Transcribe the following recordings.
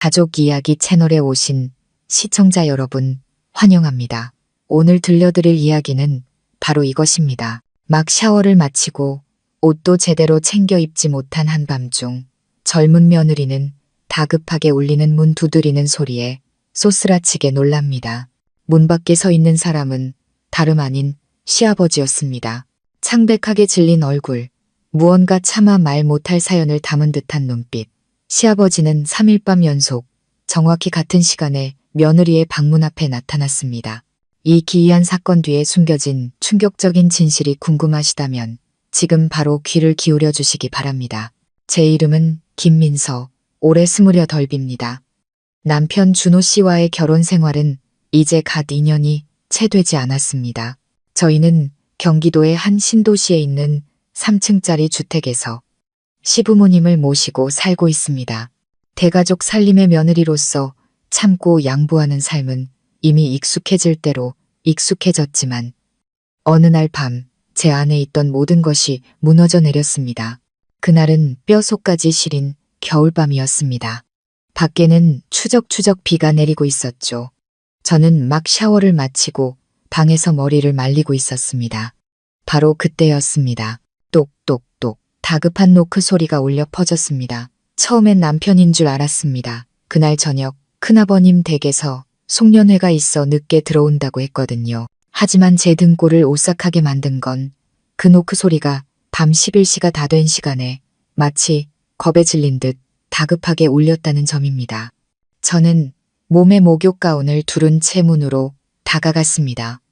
가족 이야기 채널에 오신 시청자 여러분 환영합니다. 오늘 들려드릴 이야기는 바로 이것입니다. 막 샤워를 마치고 옷도 제대로 챙겨 입지 못한 한밤중 젊은 며느리는 다급하게 울리는 문 두드리는 소리에 쏘스라치게 놀랍니다. 문 밖에 서 있는 사람은 다름 아닌 시아버지였습니다. 창백하게 질린 얼굴, 무언가 차마 말 못할 사연을 담은 듯한 눈빛. 시아버지는 3일 밤 연속 정확히 같은 시간에 며느리의 방문 앞에 나타났습니다. 이 기이한 사건 뒤에 숨겨진 충격적인 진실이 궁금하시다면 지금 바로 귀를 기울여 주시기 바랍니다. 제 이름은 김민서, 올해 28입니다. 남편 준호 씨와의 결혼 생활은 이제 갓 2년이 채 되지 않았습니다. 저희는 경기도의 한 신도시에 있는 3층짜리 주택에서 시부모님을 모시고 살고 있습니다. 대가족 살림의 며느리로서 참고 양보하는 삶은 이미 익숙해질 대로 익숙해졌지만 어느 날 밤 제 안에 있던 모든 것이 무너져 내렸습니다. 그날은 뼛속까지 시린 겨울밤이었습니다. 밖에는 추적추적 비가 내리고 있었죠. 저는 막 샤워를 마치고 방에서 머리를 말리고 있었습니다. 바로 그때였습니다. 똑똑똑 다급한 노크 소리가 울려 퍼졌습니다. 처음엔 남편인 줄 알았습니다. 그날 저녁 큰아버님 댁에서 송년회가 있어 늦게 들어온다고 했거든요. 하지만 제 등골을 오싹하게 만든 건 그 노크 소리가 밤 11시가 다 된 시간에 마치 겁에 질린 듯 다급하게 울렸다는 점입니다. 저는 몸에 목욕 가운을 두른 채 문으로 다가갔습니다.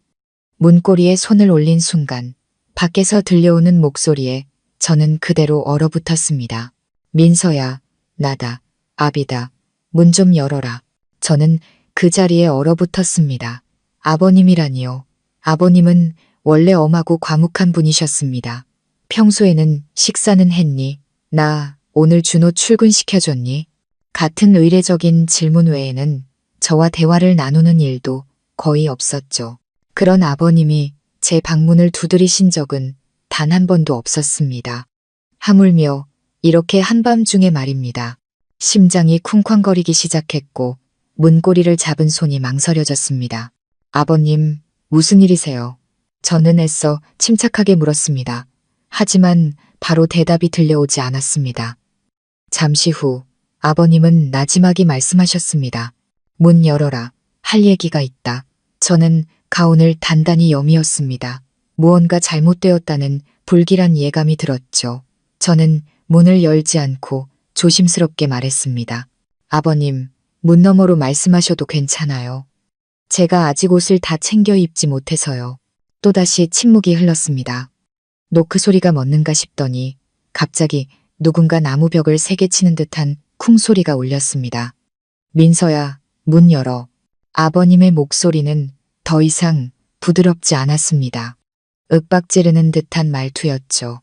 문고리에 손을 올린 순간 밖에서 들려오는 목소리에 저는 그대로 얼어붙었습니다. 민서야, 나다, 아비다, 문 좀 열어라. 저는 그 자리에 얼어붙었습니다. 아버님이라니요. 아버님은 원래 엄하고 과묵한 분이셨습니다. 평소에는 식사는 했니? 나 오늘 준호 출근시켜줬니? 같은 의례적인 질문 외에는 저와 대화를 나누는 일도 거의 없었죠. 그런 아버님이 제 방문을 두드리신 적은 단 한 번도 없었습니다. 하물며 이렇게 한밤중에 말입니다. 심장이 쿵쾅거리기 시작했고 문고리를 잡은 손이 망설여졌습니다. 아버님, 무슨 일이세요? 저는 애써 침착하게 물었습니다. 하지만 바로 대답이 들려오지 않았습니다. 잠시 후 아버님은 나지막이 말씀하셨습니다. 문 열어라. 할 얘기가 있다. 저는 가운을 단단히 여미었습니다. 무언가 잘못되었다는 불길한 예감이 들었죠. 저는 문을 열지 않고 조심스럽게 말했습니다. 아버님, 문 너머로 말씀하셔도 괜찮아요. 제가 아직 옷을 다 챙겨 입지 못해서요. 또다시 침묵이 흘렀습니다. 노크 소리가 멎는가 싶더니 갑자기 누군가 나무 벽을 세게 치는 듯한 쿵 소리가 울렸습니다. 민서야, 문 열어. 아버님의 목소리는 더 이상 부드럽지 않았습니다. 윽박지르는 듯한 말투였죠.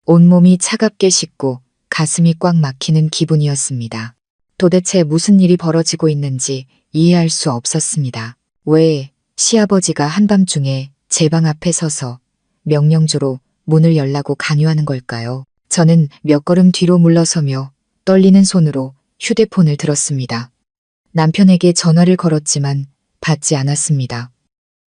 온몸이 차갑게 식고 가슴이 꽉 막히는 기분이었습니다. 도대체 무슨 일이 벌어지고 있는지 이해할 수 없었습니다. 왜 시아버지가 한밤중에 제 방 앞에 서서 명령조로 문을 열라고 강요하는 걸까요? 저는 몇 걸음 뒤로 물러서며 떨리는 손으로 휴대폰을 들었습니다. 남편에게 전화를 걸었지만 받지 않았습니다.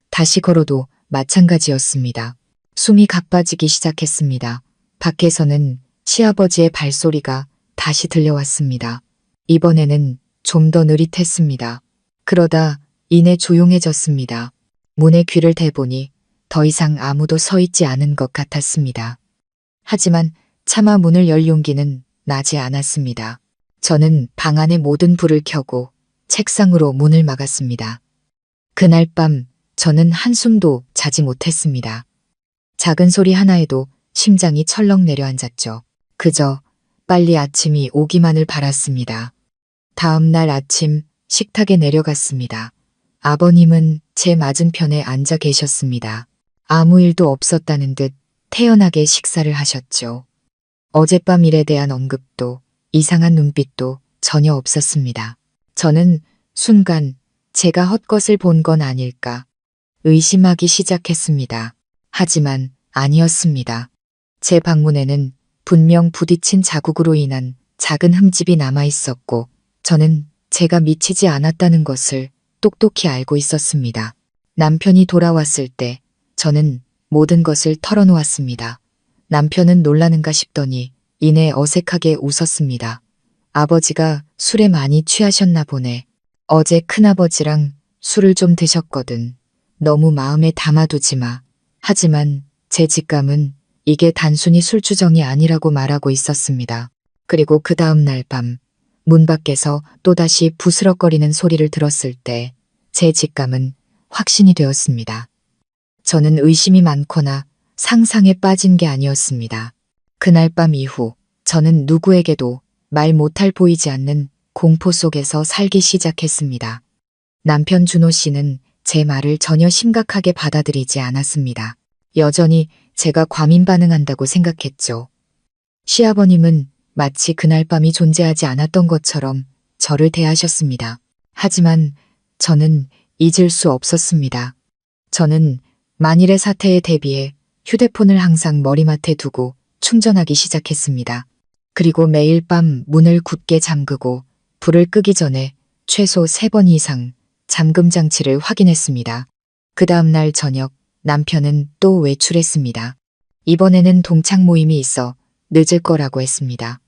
다시 걸어도 마찬가지였습니다. 숨이 가빠지기 시작했습니다. 밖에서는 시아버지의 발소리가 다시 들려왔습니다. 이번에는 좀 더 느릿했습니다. 그러다 이내 조용해졌습니다. 문에 귀를 대보니 더 이상 아무도 서 있지 않은 것 같았습니다. 하지만 차마 문을 열 용기는 나지 않았습니다. 저는 방 안의 모든 불을 켜고 책상으로 문을 막았습니다. 그날 밤 저는 한숨도 자지 못했습니다. 작은 소리 하나에도 심장이 철렁 내려앉았죠. 그저 빨리 아침이 오기만을 바랐습니다. 다음 날 아침 식탁에 내려갔습니다. 아버님은 제 맞은편에 앉아 계셨습니다. 아무 일도 없었다는 듯 태연하게 식사를 하셨죠. 어젯밤 일에 대한 언급도 이상한 눈빛도 전혀 없었습니다. 저는 순간 제가 헛것을 본 건 아닐까 의심하기 시작했습니다. 하지만 아니었습니다. 제 방문에는 분명 부딪힌 자국으로 인한 작은 흠집이 남아 있었고 저는 제가 미치지 않았다는 것을 똑똑히 알고 있었습니다. 남편이 돌아왔을 때 저는 모든 것을 털어놓았습니다. 남편은 놀라는가 싶더니 이내 어색하게 웃었습니다. 아버지가 술에 많이 취하셨나 보네. 어제 큰아버지랑 술을 좀 드셨거든. 너무 마음에 담아두지 마. 하지만 제 직감은 이게 단순히 술주정이 아니라고 말하고 있었습니다. 그리고 그 다음 날 밤, 문 밖에서 또다시 부스럭거리는 소리를 들었을 때 제 직감은 확신이 되었습니다. 저는 의심이 많거나 상상에 빠진 게 아니었습니다. 그날 밤 이후 저는 누구에게도 말 못할 보이지 않는 공포 속에서 살기 시작했습니다. 남편 준호 씨는 제 말을 전혀 심각하게 받아들이지 않았습니다. 여전히 제가 과민 반응한다고 생각했죠. 시아버님은 마치 그날 밤이 존재하지 않았던 것처럼 저를 대하셨습니다. 하지만 저는 잊을 수 없었습니다. 저는 만일의 사태에 대비해 휴대폰을 항상 머리맡에 두고 충전하기 시작했습니다. 그리고 매일 밤 문을 굳게 잠그고 불을 끄기 전에 최소 3번 이상 잠금 장치를 확인했습니다. 그 다음날 저녁 남편은 또 외출했습니다. 이번에는 동창 모임이 있어 늦을 거라고 했습니다.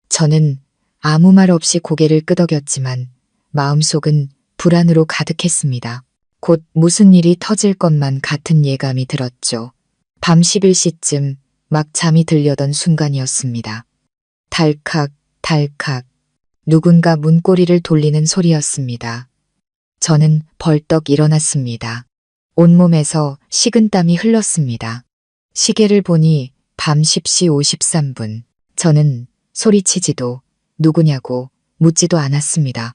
저는 아무 말 없이 고개를 끄덕였지만 마음속은 불안으로 가득했습니다. 곧 무슨 일이 터질 것만 같은 예감이 들었죠. 밤 11시쯤 막 잠이 들려던 순간이었습니다. 달칵, 달칵. 누군가 문고리를 돌리는 소리였습니다. 저는 벌떡 일어났습니다. 온몸에서 식은땀이 흘렀습니다. 시계를 보니 밤 10시 53분. 저는 소리치지도 누구냐고 묻지도 않았습니다.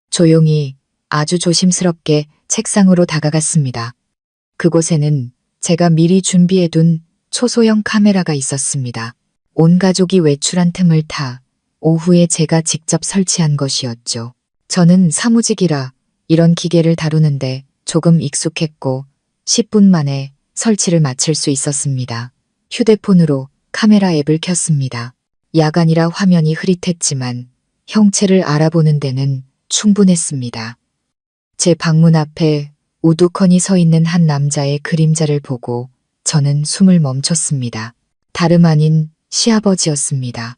조용히 아주 조심스럽게 책상으로 다가갔습니다. 그곳에는 제가 미리 준비해둔 초소형 카메라가 있었습니다. 온 가족이 외출한 틈을 타 오후에 제가 직접 설치한 것이었죠. 저는 사무직이라 이런 기계를 다루는데 조금 익숙했고 10분 만에 설치를 마칠 수 있었습니다. 휴대폰으로 카메라 앱을 켰습니다. 야간이라 화면이 흐릿했지만 형체를 알아보는 데는 충분했습니다. 제 방문 앞에 우두커니 서 있는 한 남자의 그림자를 보고 저는 숨을 멈췄습니다. 다름 아닌 시아버지였습니다.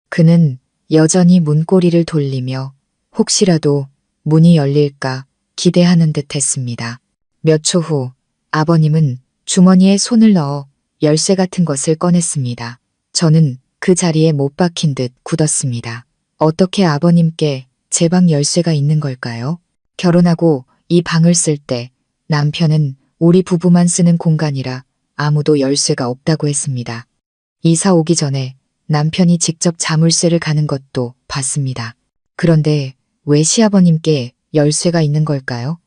그는 여전히 문고리를 돌리며 혹시라도 문이 열릴까 기대하는 듯 했습니다. 몇 초 후 아버님은 주머니에 손을 넣어 열쇠 같은 것을 꺼냈습니다. 저는 그 자리에 못 박힌 듯 굳었습니다. 어떻게 아버님께 제 방 열쇠가 있는 걸까요? 결혼하고 이 방을 쓸 때 남편은 우리 부부만 쓰는 공간이라 아무도 열쇠가 없다고 했습니다. 이사 오기 전에 남편이 직접 자물쇠를 가는 것도 봤습니다. 그런데 왜 시아버님께 열쇠가 있는 걸까요?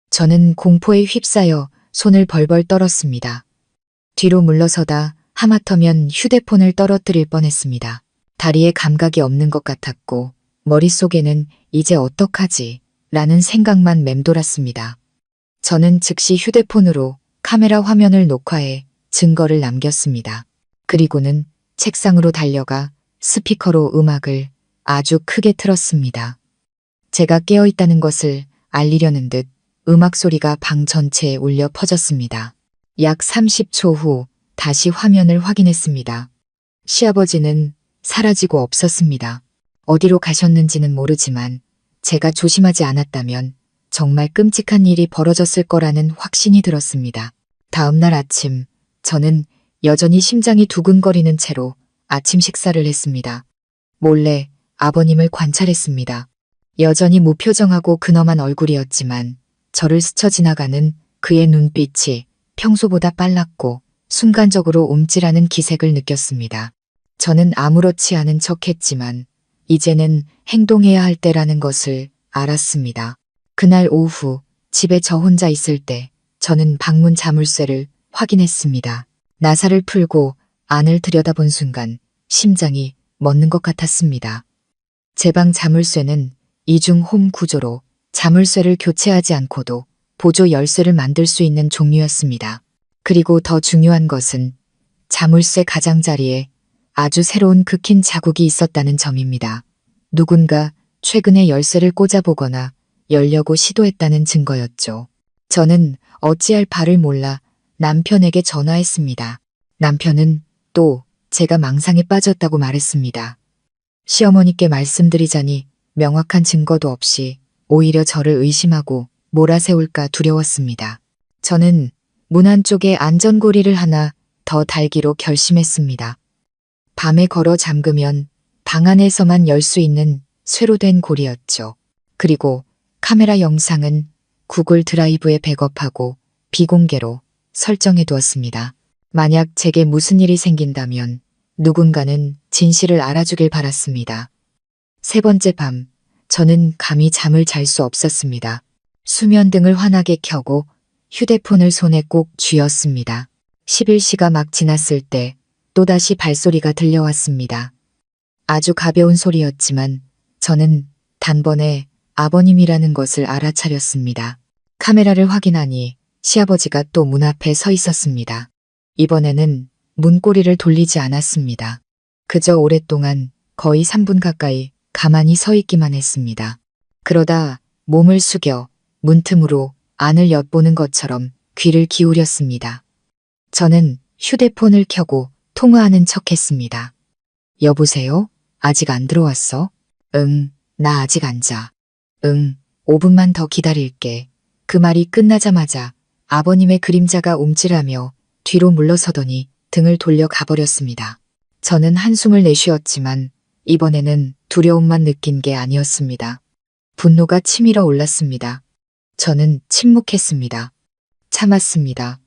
저는 공포에 휩싸여 손을 벌벌 떨었습니다. 뒤로 물러서다 하마터면 휴대폰을 떨어뜨릴 뻔했습니다. 다리에 감각이 없는 것 같았고 머릿속에는 이제 어떡하지? 라는 생각만 맴돌았습니다. 저는 즉시 휴대폰으로 카메라 화면을 녹화해 증거를 남겼습니다. 그리고는 책상으로 달려가 스피커로 음악을 아주 크게 틀었습니다. 제가 깨어있다는 것을 알리려는 듯 음악 소리가 방 전체에 울려 퍼졌습니다. 약 30초 후 다시 화면을 확인했습니다. 시아버지는 사라지고 없었습니다. 어디로 가셨는지는 모르지만 제가 조심하지 않았다면 정말 끔찍한 일이 벌어졌을 거라는 확신이 들었습니다. 다음 날 아침 저는 여전히 심장이 두근거리는 채로 아침 식사를 했습니다. 몰래 아버님을 관찰했습니다. 여전히 무표정하고 근엄한 얼굴이었지만 저를 스쳐 지나가는 그의 눈빛이 평소보다 빨랐고 순간적으로 움찔하는 기색을 느꼈습니다. 저는 아무렇지 않은 척했지만 이제는 행동해야 할 때라는 것을 알았습니다. 그날 오후 집에 저 혼자 있을 때 저는 방문 자물쇠를 확인했습니다. 나사를 풀고 안을 들여다본 순간 심장이 멎는 것 같았습니다. 제 방 자물쇠는 이중 홈 구조로 자물쇠를 교체하지 않고도 보조 열쇠를 만들 수 있는 종류였습니다. 그리고 더 중요한 것은 자물쇠 가장자리에 아주 새로운 긁힌 자국이 있었다는 점입니다. 누군가 최근에 열쇠를 꽂아보거나 열려고 시도했다는 증거였죠. 저는 어찌할 바를 몰라 남편에게 전화했습니다. 남편은 또 제가 망상에 빠졌다고 말했습니다. 시어머니께 말씀드리자니 명확한 증거도 없이 오히려 저를 의심하고 몰아세울까 두려웠습니다. 저는 문 안쪽에 안전고리를 하나 더 달기로 결심했습니다. 밤에 걸어 잠그면 방 안에서만 열 수 있는 쇠로 된 고리였죠. 그리고 카메라 영상은 구글 드라이브에 백업하고 비공개로 설정해 두었습니다. 만약 제게 무슨 일이 생긴다면 누군가는 진실을 알아주길 바랐습니다. 세 번째 밤, 저는 감히 잠을 잘 수 없었습니다. 수면등을 환하게 켜고 휴대폰을 손에 꼭 쥐었습니다. 11시가 막 지났을 때 또다시 발소리가 들려왔습니다. 아주 가벼운 소리였지만 저는 단번에 아버님이라는 것을 알아차렸습니다. 카메라를 확인하니 시아버지가 또 문 앞에 서 있었습니다. 이번에는 문고리를 돌리지 않았습니다. 그저 오랫동안 거의 3분 가까이 가만히 서 있기만 했습니다. 그러다 몸을 숙여 문틈으로 안을 엿보는 것처럼 귀를 기울였습니다. 저는 휴대폰을 켜고 통화하는 척했습니다. 여보세요? 아직 안 들어왔어? 응, 나 아직 안 자. 응, 5분만 더 기다릴게. 그 말이 끝나자마자 아버님의 그림자가 움찔하며 뒤로 물러서더니 등을 돌려 가버렸습니다. 저는 한숨을 내쉬었지만 이번에는 두려움만 느낀 게 아니었습니다. 분노가 치밀어 올랐습니다. 저는 침묵했습니다. 참았습니다.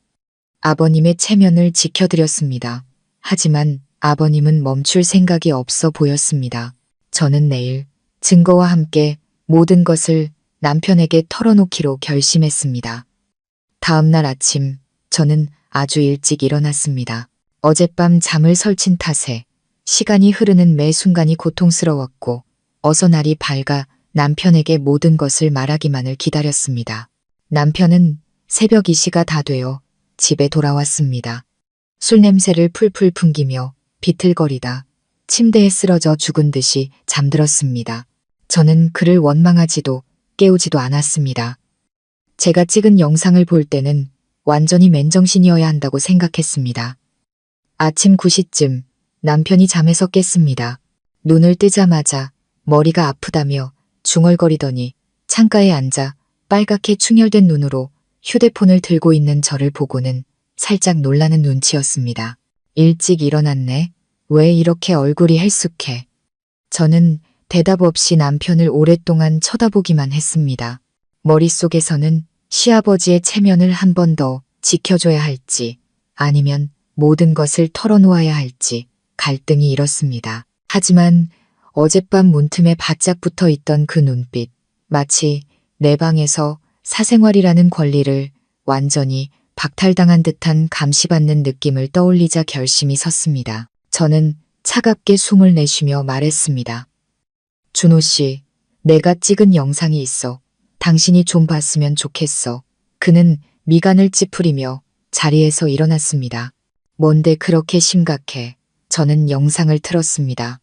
아버님의 체면을 지켜드렸습니다. 하지만 아버님은 멈출 생각이 없어 보였습니다. 저는 내일 증거와 함께 모든 것을 남편에게 털어놓기로 결심했습니다. 다음 날 아침 저는 아주 일찍 일어났습니다. 어젯밤 잠을 설친 탓에 시간이 흐르는 매 순간이 고통스러웠고 어서 날이 밝아 남편에게 모든 것을 말하기만을 기다렸습니다. 남편은 새벽 2시가 다 되어 집에 돌아왔습니다. 술 냄새를 풀풀 풍기며 비틀거리다 침대에 쓰러져 죽은 듯이 잠들었습니다. 저는 그를 원망하지도 깨우지도 않았습니다. 제가 찍은 영상을 볼 때는 완전히 맨정신이어야 한다고 생각했습니다. 아침 9시쯤 남편이 잠에서 깼습니다. 눈을 뜨자마자 머리가 아프다며 중얼거리더니 창가에 앉아 빨갛게 충혈된 눈으로 휴대폰을 들고 있는 저를 보고는 살짝 놀라는 눈치였습니다. 일찍 일어났네. 왜 이렇게 얼굴이 헬쑥해? 저는 대답 없이 남편을 오랫동안 쳐다보기만 했습니다. 머릿속에서는 시아버지의 체면을 한 번 더 지켜줘야 할지 아니면 모든 것을 털어놓아야 할지 갈등이 일었습니다. 하지만 어젯밤 문틈에 바짝 붙어 있던 그 눈빛, 마치 내 방에서 사생활이라는 권리를 완전히 박탈당한 듯한 감시받는 느낌을 떠올리자 결심이 섰습니다. 저는 차갑게 숨을 내쉬며 말했습니다. 준호 씨, 내가 찍은 영상이 있어. 당신이 좀 봤으면 좋겠어. 그는 미간을 찌푸리며 자리에서 일어났습니다. 뭔데 그렇게 심각해? 저는 영상을 틀었습니다.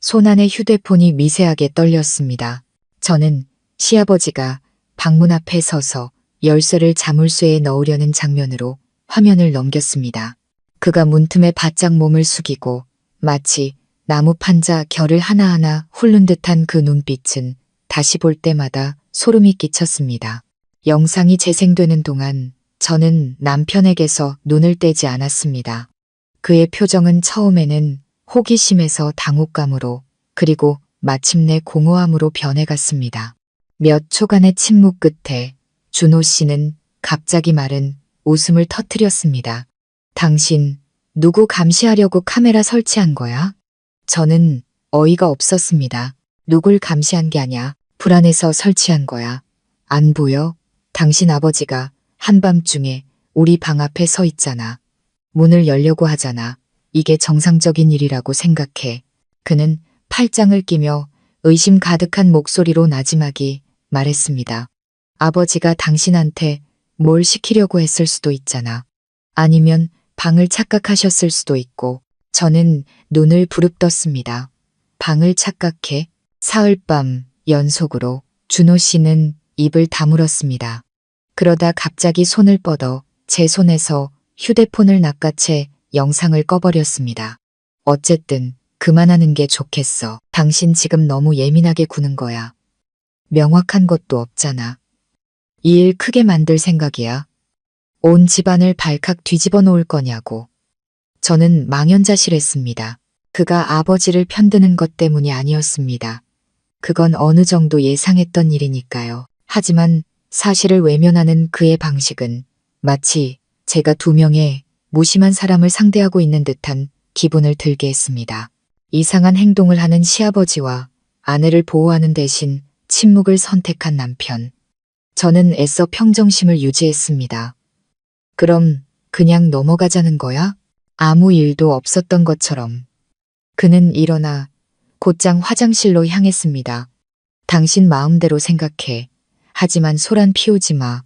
손안의 휴대폰이 미세하게 떨렸습니다. 저는 시아버지가 방문 앞에 서서 열쇠를 자물쇠에 넣으려는 장면으로 화면을 넘겼습니다. 그가 문틈에 바짝 몸을 숙이고 마치 나무 판자 결을 하나하나 훑는 듯한 그 눈빛은 다시 볼 때마다 소름이 끼쳤습니다. 영상이 재생되는 동안 저는 남편에게서 눈을 떼지 않았습니다. 그의 표정은 처음에는 호기심에서 당혹감으로 그리고 마침내 공허함으로 변해갔습니다. 몇 초간의 침묵 끝에 준호 씨는 갑자기 마른 웃음을 터뜨렸습니다. 당신 누구 감시하려고 카메라 설치한 거야? 저는 어이가 없었습니다. 누굴 감시한 게 아냐. 불안해서 설치한 거야. 안 보여? 당신 아버지가 한밤중에 우리 방 앞에 서 있잖아. 문을 열려고 하잖아. 이게 정상적인 일이라고 생각해. 그는 팔짱을 끼며 의심 가득한 목소리로 나지막이 말했습니다. 아버지가 당신한테 뭘 시키려고 했을 수도 있잖아. 아니면 방을 착각하셨을 수도 있고. 저는 눈을 부릅떴습니다. 방을 착각해? 사흘밤 연속으로 준호 씨는 입을 다물었습니다. 그러다 갑자기 손을 뻗어 제 손에서 휴대폰을 낚아채 영상을 꺼버렸습니다. 어쨌든 그만하는 게 좋겠어. 당신 지금 너무 예민하게 구는 거야. 명확한 것도 없잖아. 이 일 크게 만들 생각이야. 온 집안을 발칵 뒤집어 놓을 거냐고. 저는 망연자실했습니다. 그가 아버지를 편드는 것 때문이 아니었습니다. 그건 어느 정도 예상했던 일이니까요. 하지만 사실을 외면하는 그의 방식은 마치 제가 두 명의 무심한 사람을 상대하고 있는 듯한 기분을 들게 했습니다. 이상한 행동을 하는 시아버지와 아내를 보호하는 대신 침묵을 선택한 남편. 저는 애써 평정심을 유지했습니다. 그럼 그냥 넘어가자는 거야? 아무 일도 없었던 것처럼. 그는 일어나 곧장 화장실로 향했습니다. 당신 마음대로 생각해. 하지만 소란 피우지 마.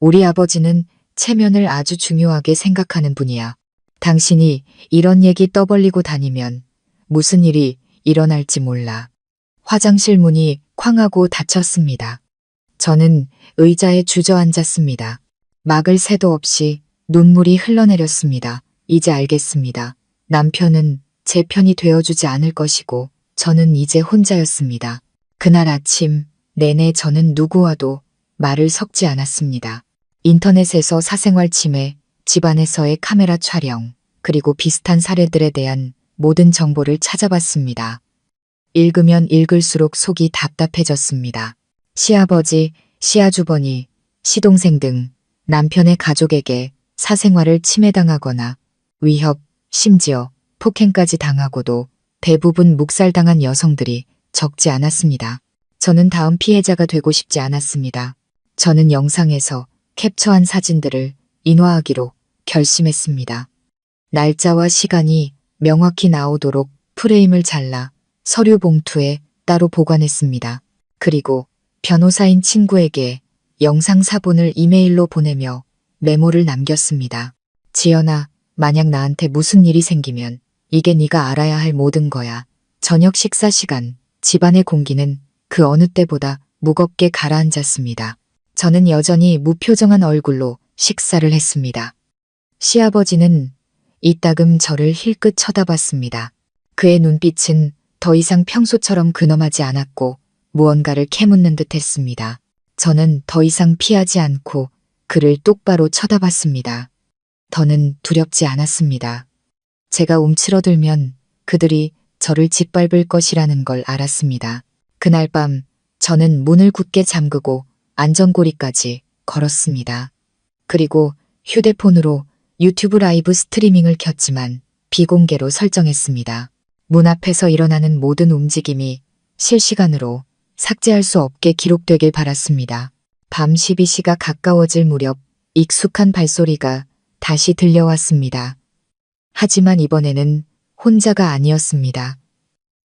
우리 아버지는 체면을 아주 중요하게 생각하는 분이야. 당신이 이런 얘기 떠벌리고 다니면 무슨 일이 일어날지 몰라. 화장실 문이 쾅 하고 닫혔습니다. 저는 의자에 주저앉았습니다. 막을 새도 없이 눈물이 흘러내렸습니다. 이제 알겠습니다. 남편은 제 편이 되어주지 않을 것이고 저는 이제 혼자였습니다. 그날 아침 내내 저는 누구와도 말을 섞지 않았습니다. 인터넷에서 사생활 침해, 집안에서의 카메라 촬영, 그리고 비슷한 사례들에 대한 모든 정보를 찾아봤습니다. 읽으면 읽을수록 속이 답답해졌습니다. 시아버지, 시아주버니, 시동생 등 남편의 가족에게 사생활을 침해당하거나 위협, 심지어 폭행까지 당하고도 대부분 묵살당한 여성들이 적지 않았습니다. 저는 다음 피해자가 되고 싶지 않았습니다. 저는 영상에서 캡처한 사진들을 인화하기로 결심했습니다. 날짜와 시간이 명확히 나오도록 프레임을 잘라 서류 봉투에 따로 보관했습니다. 그리고 변호사인 친구에게 영상 사본을 이메일로 보내며 메모를 남겼습니다. 지연아, 만약 나한테 무슨 일이 생기면 이게 네가 알아야 할 모든 거야. 저녁 식사 시간, 집안의 공기는 그 어느 때보다 무겁게 가라앉았습니다. 저는 여전히 무표정한 얼굴로 식사를 했습니다. 시아버지는 이따금 저를 힐끗 쳐다봤습니다. 그의 눈빛은 더 이상 평소처럼 근엄하지 않았고 무언가를 캐묻는 듯 했습니다. 저는 더 이상 피하지 않고 그를 똑바로 쳐다봤습니다. 더는 두렵지 않았습니다. 제가 움츠러들면 그들이 저를 짓밟을 것이라는 걸 알았습니다. 그날 밤 저는 문을 굳게 잠그고 안전고리까지 걸었습니다. 그리고 휴대폰으로 유튜브 라이브 스트리밍을 켰지만 비공개로 설정했습니다. 문 앞에서 일어나는 모든 움직임이 실시간으로 삭제할 수 없게 기록되길 바랐습니다. 밤 12시가 가까워질 무렵 익숙한 발소리가 다시 들려왔습니다. 하지만 이번에는 혼자가 아니었습니다.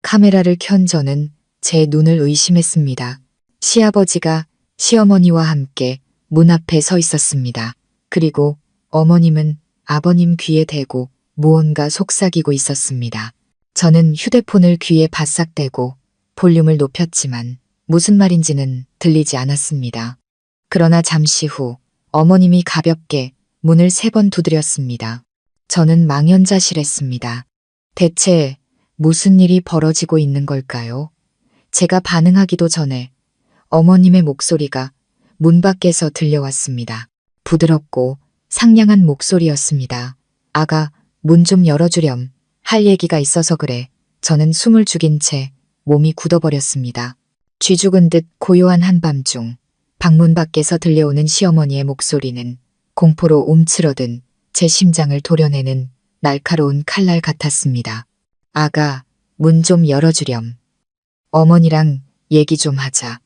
카메라를 켠 저는 제 눈을 의심했습니다. 시아버지가 시어머니와 함께 문 앞에 서 있었습니다. 그리고 어머님은 아버님 귀에 대고 무언가 속삭이고 있었습니다. 저는 휴대폰을 귀에 바싹 대고 볼륨을 높였지만 무슨 말인지는 들리지 않았습니다. 그러나 잠시 후 어머님이 가볍게 문을 3번 두드렸습니다. 저는 망연자실했습니다. 대체 무슨 일이 벌어지고 있는 걸까요? 제가 반응하기도 전에 어머님의 목소리가 문 밖에서 들려왔습니다. 부드럽고 상냥한 목소리였습니다. 아가, 문 좀 열어주렴. 할 얘기가 있어서 그래. 저는 숨을 죽인 채 몸이 굳어버렸습니다. 쥐죽은 듯 고요한 한밤중 방문 밖에서 들려오는 시어머니의 목소리는 공포로 움츠러든 제 심장을 도려내는 날카로운 칼날 같았습니다. 아가, 문 좀 열어주렴. 어머니랑 얘기 좀 하자.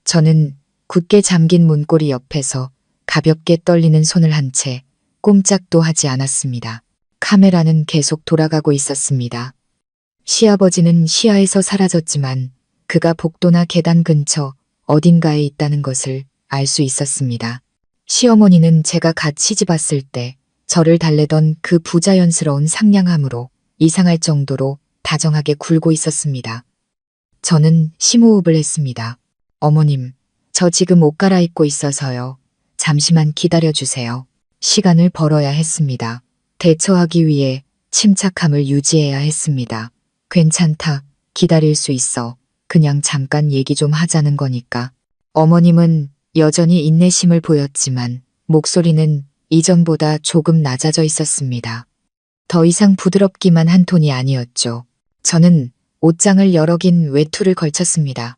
저는 굳게 잠긴 문고리 옆에서 가볍게 떨리는 손을 한 채 꼼짝도 하지 않았습니다. 카메라는 계속 돌아가고 있었습니다. 시아버지는 시야에서 사라졌지만 그가 복도나 계단 근처 어딘가에 있다는 것을 알 수 있었습니다. 시어머니는 제가 갓 시집 왔을 때 저를 달래던 그 부자연스러운 상냥함으로 이상할 정도로 다정하게 굴고 있었습니다. 저는 심호흡을 했습니다. 어머님, 저 지금 옷 갈아입고 있어서요. 잠시만 기다려주세요. 시간을 벌어야 했습니다. 대처하기 위해 침착함을 유지해야 했습니다. 괜찮다. 기다릴 수 있어. 그냥 잠깐 얘기 좀 하자는 거니까. 어머님은 여전히 인내심을 보였지만 목소리는 이전보다 조금 낮아져 있었습니다. 더 이상 부드럽기만 한 톤이 아니었죠. 저는 옷장을 여러 긴 외투를 걸쳤습니다.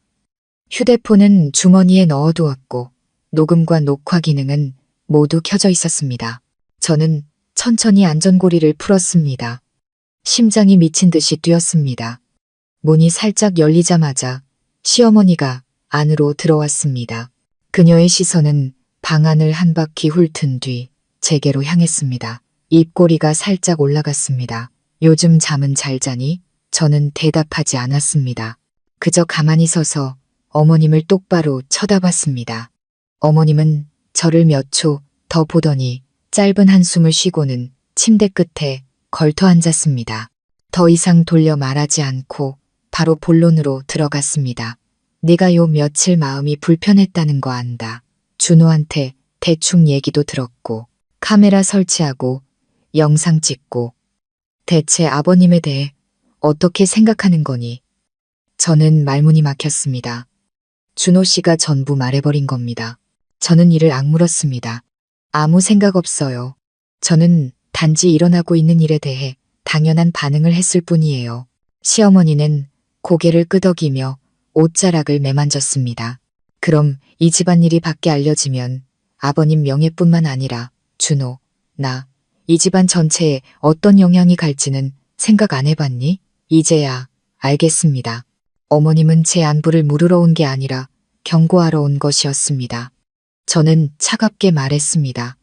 휴대폰은 주머니에 넣어두었고 녹음과 녹화 기능은 모두 켜져 있었습니다. 저는 천천히 안전고리를 풀었습니다. 심장이 미친 듯이 뛰었습니다. 문이 살짝 열리자마자 시어머니가 안으로 들어왔습니다. 그녀의 시선은 방 안을 한 바퀴 훑은 뒤 제게로 향했습니다. 입꼬리가 살짝 올라갔습니다. 요즘 잠은 잘 자니? 저는 대답하지 않았습니다. 그저 가만히 서서 어머님을 똑바로 쳐다봤습니다. 어머님은 저를 몇 초 더 보더니 짧은 한숨을 쉬고는 침대 끝에 걸터 앉았습니다. 더 이상 돌려 말하지 않고 바로 본론으로 들어갔습니다. 네가 요 며칠 마음이 불편했다는 거 안다. 준호한테 대충 얘기도 들었고 카메라 설치하고 영상 찍고 대체 아버님에 대해 어떻게 생각하는 거니? 저는 말문이 막혔습니다. 준호 씨가 전부 말해버린 겁니다. 저는 이를 악물었습니다. 아무 생각 없어요. 저는 단지 일어나고 있는 일에 대해 당연한 반응을 했을 뿐이에요. 시어머니는 고개를 끄덕이며 옷자락을 매만졌습니다. 그럼 이 집안일이 밖에 알려지면 아버님 명예뿐만 아니라 준호, 나, 이 집안 전체에 어떤 영향이 갈지는 생각 안 해봤니? 이제야 알겠습니다. 어머님은 제 안부를 물으러 온 게 아니라 경고하러 온 것이었습니다. 저는 차갑게 말했습니다.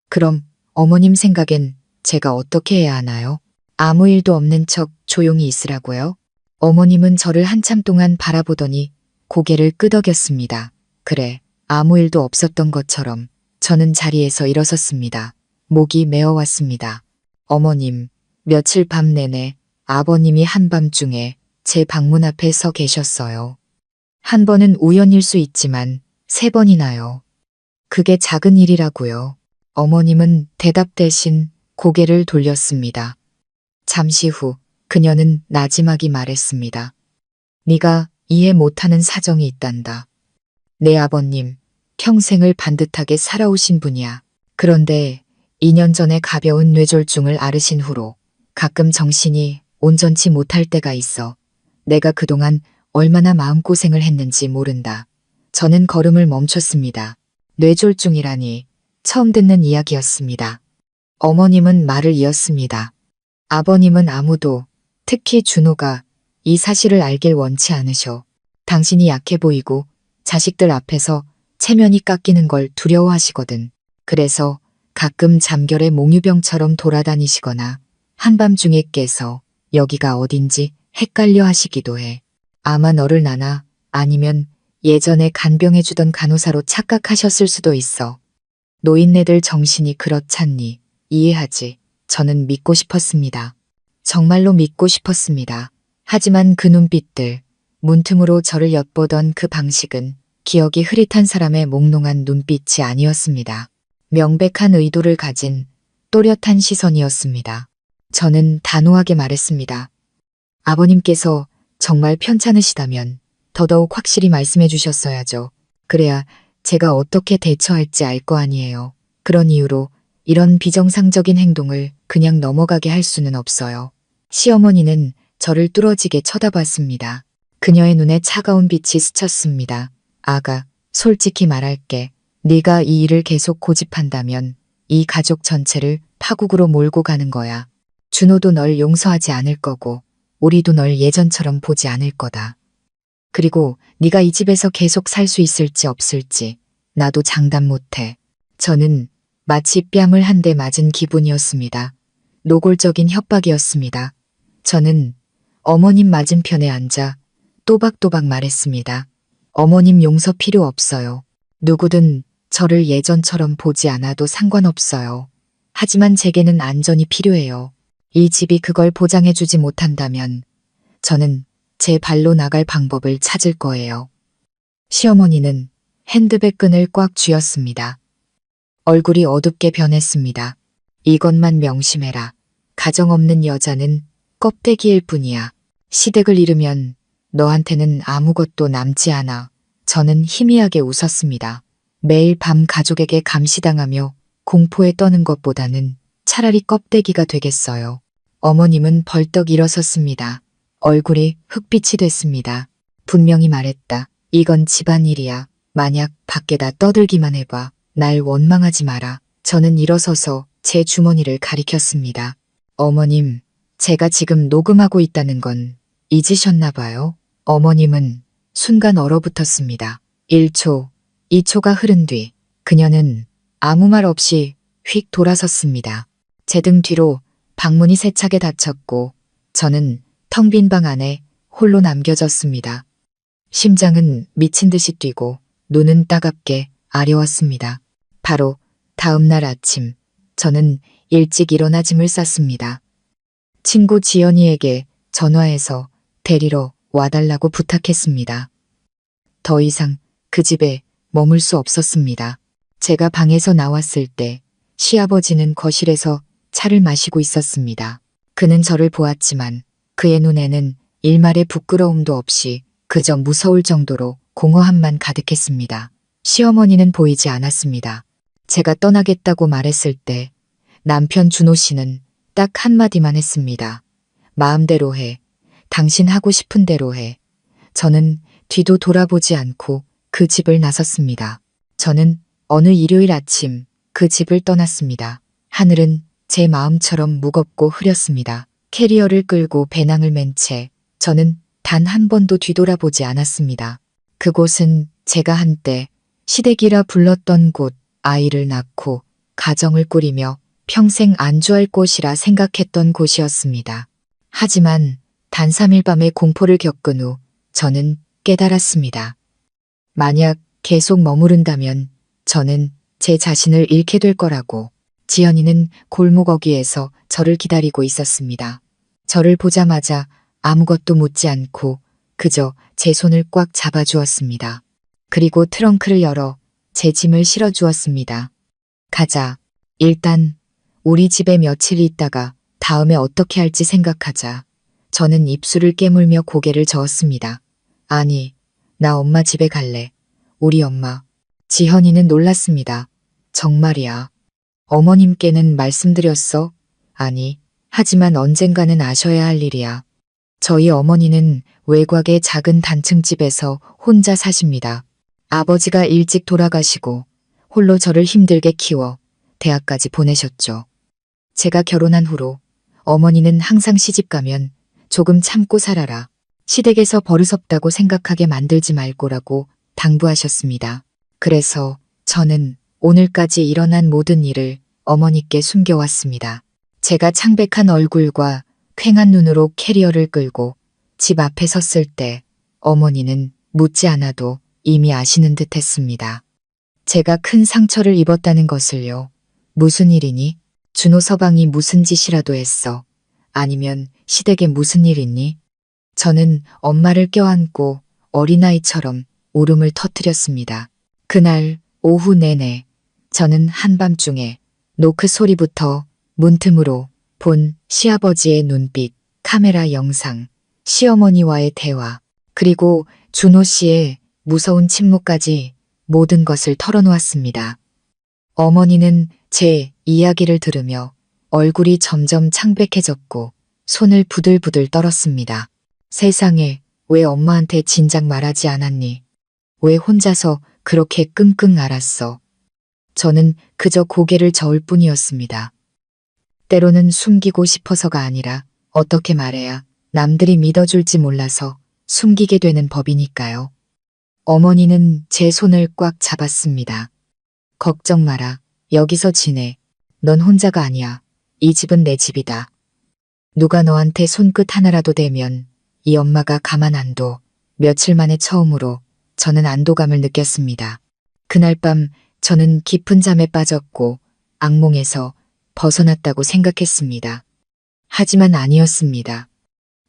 그럼 어머님 생각엔 제가 어떻게 해야 하나요? 아무 일도 없는 척 조용히 있으라고요? 어머님은 저를 한참 동안 바라보더니 고개를 끄덕였습니다. 그래, 아무 일도 없었던 것처럼 저는 자리에서 일어섰습니다. 목이 메어왔습니다. 어머님, 며칠 밤 내내 아버님이 한밤중에 제 방문 앞에 서 계셨어요. 한 번은 우연일 수 있지만 3번이나요. 그게 작은 일이라고요. 어머님은 대답 대신 고개를 돌렸습니다. 잠시 후 그녀는 나지막이 말했습니다. 네가 이해 못하는 사정이 있단다. 내 아버님, 평생을 반듯하게 살아오신 분이야. 그런데 2년 전에 가벼운 뇌졸중을 앓으신 후로 가끔 정신이 온전치 못할 때가 있어. 내가 그동안 얼마나 마음고생을 했는지 모른다. 저는 걸음을 멈췄습니다. 뇌졸중이라니 처음 듣는 이야기였습니다. 어머님은 말을 이었습니다. 아버님은 아무도, 특히 준호가 이 사실을 알길 원치 않으셔. 당신이 약해 보이고 자식들 앞에서 체면이 깎이는 걸 두려워하시거든. 그래서 가끔 잠결에 몽유병처럼 돌아다니시거나 한밤중에 깨서 여기가 어딘지 헷갈려 하시기도 해. 아마 너를 나나 아니면 예전에 간병해주던 간호사로 착각하셨을 수도 있어. 노인네들 정신이 그렇잖니. 이해하지. 저는 믿고 싶었습니다. 정말로 믿고 싶었습니다. 하지만 그 눈빛들, 문틈으로 저를 엿보던 그 방식은 기억이 흐릿한 사람의 몽롱한 눈빛이 아니었습니다. 명백한 의도를 가진 또렷한 시선이었습니다. 저는 단호하게 말했습니다. 아버님께서 정말 편찮으시다면 더더욱 확실히 말씀해 주셨어야죠. 그래야 제가 어떻게 대처할지 알 거 아니에요. 그런 이유로 이런 비정상적인 행동을 그냥 넘어가게 할 수는 없어요. 시어머니는 저를 뚫어지게 쳐다봤습니다. 그녀의 눈에 차가운 빛이 스쳤습니다. 아가, 솔직히 말할게. 네가 이 일을 계속 고집한다면 이 가족 전체를 파국으로 몰고 가는 거야. 준호도 널 용서하지 않을 거고 우리도 널 예전처럼 보지 않을 거다. 그리고 네가 이 집에서 계속 살 수 있을지 없을지 나도 장담 못해. 저는 마치 뺨을 한 대 맞은 기분이었습니다. 노골적인 협박이었습니다. 저는 어머님 맞은편에 앉아 또박또박 말했습니다. 어머님 용서 필요 없어요. 누구든 저를 예전처럼 보지 않아도 상관없어요. 하지만 제게는 안전이 필요해요. 이 집이 그걸 보장해주지 못한다면 저는 제 발로 나갈 방법을 찾을 거예요. 시어머니는 핸드백 끈을 꽉 쥐었습니다. 얼굴이 어둡게 변했습니다. 이것만 명심해라. 가정 없는 여자는 껍데기일 뿐이야. 시댁을 잃으면 너한테는 아무것도 남지 않아. 저는 희미하게 웃었습니다. 매일 밤 가족에게 감시당하며 공포에 떠는 것보다는 차라리 껍데기가 되겠어요. 어머님은 벌떡 일어섰습니다. 얼굴이 흑빛이 됐습니다. 분명히 말했다. 이건 집안일이야. 만약 밖에다 떠들기만 해봐. 날 원망하지 마라. 저는 일어서서 제 주머니를 가리켰습니다. 어머님, 제가 지금 녹음하고 있다는 건 잊으셨나 봐요. 어머님은 순간 얼어붙었습니다. 1초, 2초가 흐른 뒤 그녀는 아무 말 없이 휙 돌아섰습니다. 제 등 뒤로 방문이 세차게 닫혔고 저는 텅 빈 방 안에 홀로 남겨졌습니다. 심장은 미친 듯이 뛰고 눈은 따갑게 아려웠습니다. 바로 다음 날 아침 저는 일찍 일어나 짐을 쌌습니다. 친구 지연이에게 전화해서 데리러 와달라고 부탁했습니다. 더 이상 그 집에 머물 수 없었습니다. 제가 방에서 나왔을 때 시아버지는 거실에서 차를 마시고 있었습니다. 그는 저를 보았지만 그의 눈에는 일말의 부끄러움도 없이 그저 무서울 정도로 공허함만 가득했습니다. 시어머니는 보이지 않았습니다. 제가 떠나겠다고 말했을 때 남편 준호 씨는 딱 한마디만 했습니다. 마음대로 해. 당신 하고 싶은 대로 해. 저는 뒤도 돌아보지 않고 그 집을 나섰습니다. 저는 어느 일요일 아침 그 집을 떠났습니다. 하늘은 제 마음처럼 무겁고 흐렸습니다. 캐리어를 끌고 배낭을 맨 채 저는 단 한 번도 뒤돌아보지 않았습니다. 그곳은 제가 한때 시댁이라 불렀던 곳, 아이를 낳고 가정을 꾸리며 평생 안주할 곳이라 생각했던 곳이었습니다. 하지만 단 3일 밤의 공포를 겪은 후 저는 깨달았습니다. 만약 계속 머무른다면 저는 제 자신을 잃게 될 거라고. 지연이는 골목 어귀에서 저를 기다리고 있었습니다. 저를 보자마자 아무것도 묻지 않고 그저 제 손을 꽉 잡아주었습니다. 그리고 트렁크를 열어 제 짐을 실어주었습니다. 가자. 일단 우리 집에 며칠 있다가 다음에 어떻게 할지 생각하자. 저는 입술을 깨물며 고개를 저었습니다. 아니, 나 엄마 집에 갈래. 우리 엄마. 지현이는 놀랐습니다. 정말이야. 어머님께는 말씀드렸어? 아니, 하지만 언젠가는 아셔야 할 일이야. 저희 어머니는 외곽의 작은 단층집에서 혼자 사십니다. 아버지가 일찍 돌아가시고 홀로 저를 힘들게 키워 대학까지 보내셨죠. 제가 결혼한 후로 어머니는 항상 시집가면 조금 참고 살아라. 시댁에서 버릇없다고 생각하게 만들지 말고라고 당부하셨습니다. 그래서 저는 오늘까지 일어난 모든 일을 어머니께 숨겨왔습니다. 제가 창백한 얼굴과 퀭한 눈으로 캐리어를 끌고 집 앞에 섰을 때 어머니는 묻지 않아도 이미 아시는 듯 했습니다. 제가 큰 상처를 입었다는 것을요. 무슨 일이니? 준호 서방이 무슨 짓이라도 했어. 아니면 시댁에 무슨 일 있니? 저는 엄마를 껴안고 어린아이처럼 울음을 터뜨렸습니다. 그날 오후 내내 저는 한밤중에 노크 소리부터 문틈으로 본 시아버지의 눈빛, 카메라 영상, 시어머니와의 대화, 그리고 준호 씨의 무서운 침묵까지 모든 것을 털어놓았습니다. 어머니는 제 이야기를 들으며 얼굴이 점점 창백해졌고 손을 부들부들 떨었습니다. 세상에, 왜 엄마한테 진작 말하지 않았니? 왜 혼자서 그렇게 끙끙 앓았어? 저는 그저 고개를 저을 뿐이었습니다. 때로는 숨기고 싶어서가 아니라 어떻게 말해야 남들이 믿어줄지 몰라서 숨기게 되는 법이니까요. 어머니는 제 손을 꽉 잡았습니다. 걱정 마라. 여기서 지내. 넌 혼자가 아니야. 이 집은 내 집이다. 누가 너한테 손끝 하나라도 대면 이 엄마가 가만 안 둬. 며칠 만에 처음으로 저는 안도감을 느꼈습니다. 그날 밤 저는 깊은 잠에 빠졌고 악몽에서 벗어났다고 생각했습니다. 하지만 아니었습니다.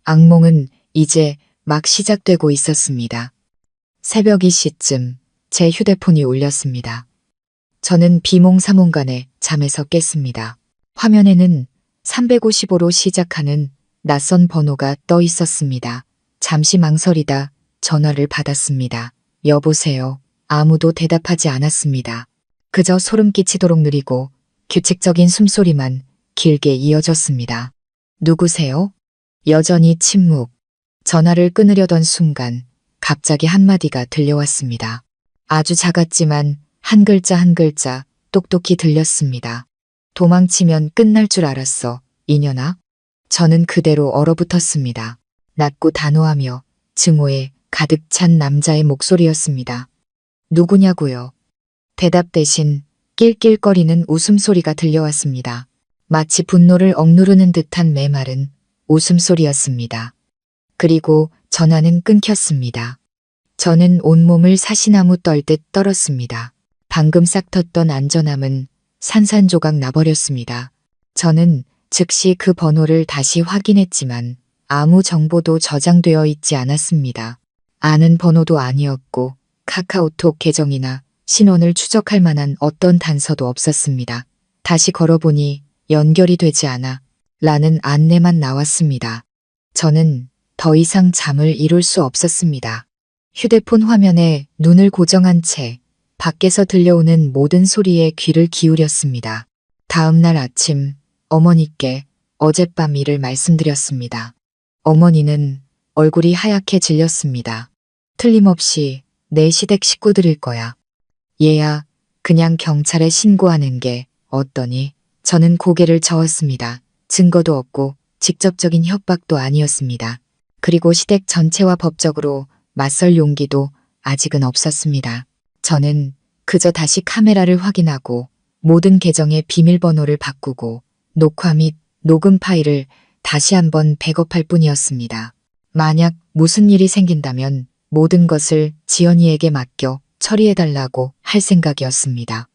악몽은 이제 막 시작되고 있었습니다. 새벽 2시쯤 제 휴대폰이 울렸습니다. 저는 비몽사몽간에 잠에서 깼습니다. 화면에는 355로 시작하는 낯선 번호가 떠 있었습니다. 잠시 망설이다 전화를 받았습니다. 여보세요. 아무도 대답하지 않았습니다. 그저 소름 끼치도록 느리고 규칙적인 숨소리만 길게 이어졌습니다. 누구세요? 여전히 침묵. 전화를 끊으려던 순간 갑자기 한마디가 들려왔습니다. 아주 작았지만 한 글자 한 글자 똑똑히 들렸습니다. 도망치면 끝날 줄 알았어, 이년아. 저는 그대로 얼어붙었습니다. 낮고 단호하며 증오에 가득 찬 남자의 목소리였습니다. 누구냐고요? 대답 대신 낄낄거리는 웃음소리가 들려왔습니다. 마치 분노를 억누르는 듯한 메마른 웃음소리였습니다. 그리고 전화는 끊겼습니다. 저는 온몸을 사시나무 떨듯 떨었습니다. 방금 싹 텄던 안전함은 산산조각 나버렸습니다. 저는 즉시 그 번호를 다시 확인했지만 아무 정보도 저장되어 있지 않았습니다. 아는 번호도 아니었고 카카오톡 계정이나 신원을 추적할 만한 어떤 단서도 없었습니다. 다시 걸어보니 연결이 되지 않아 라는 안내만 나왔습니다. 저는 더 이상 잠을 이룰 수 없었습니다. 휴대폰 화면에 눈을 고정한 채 밖에서 들려오는 모든 소리에 귀를 기울였습니다. 다음 날 아침 어머니께 어젯밤 일을 말씀드렸습니다. 어머니는 얼굴이 하얗게 질렸습니다. 틀림없이 내 시댁 식구들일 거야. 얘야, 그냥 경찰에 신고하는 게 어떠니? 저는 고개를 저었습니다. 증거도 없고 직접적인 협박도 아니었습니다. 그리고 시댁 전체와 법적으로 맞설 용기도 아직은 없었습니다. 저는 그저 다시 카메라를 확인하고 모든 계정의 비밀번호를 바꾸고 녹화 및 녹음 파일을 다시 한번 백업할 뿐이었습니다. 만약 무슨 일이 생긴다면 모든 것을 지연이에게 맡겨 처리해달라고 할 생각이었습니다.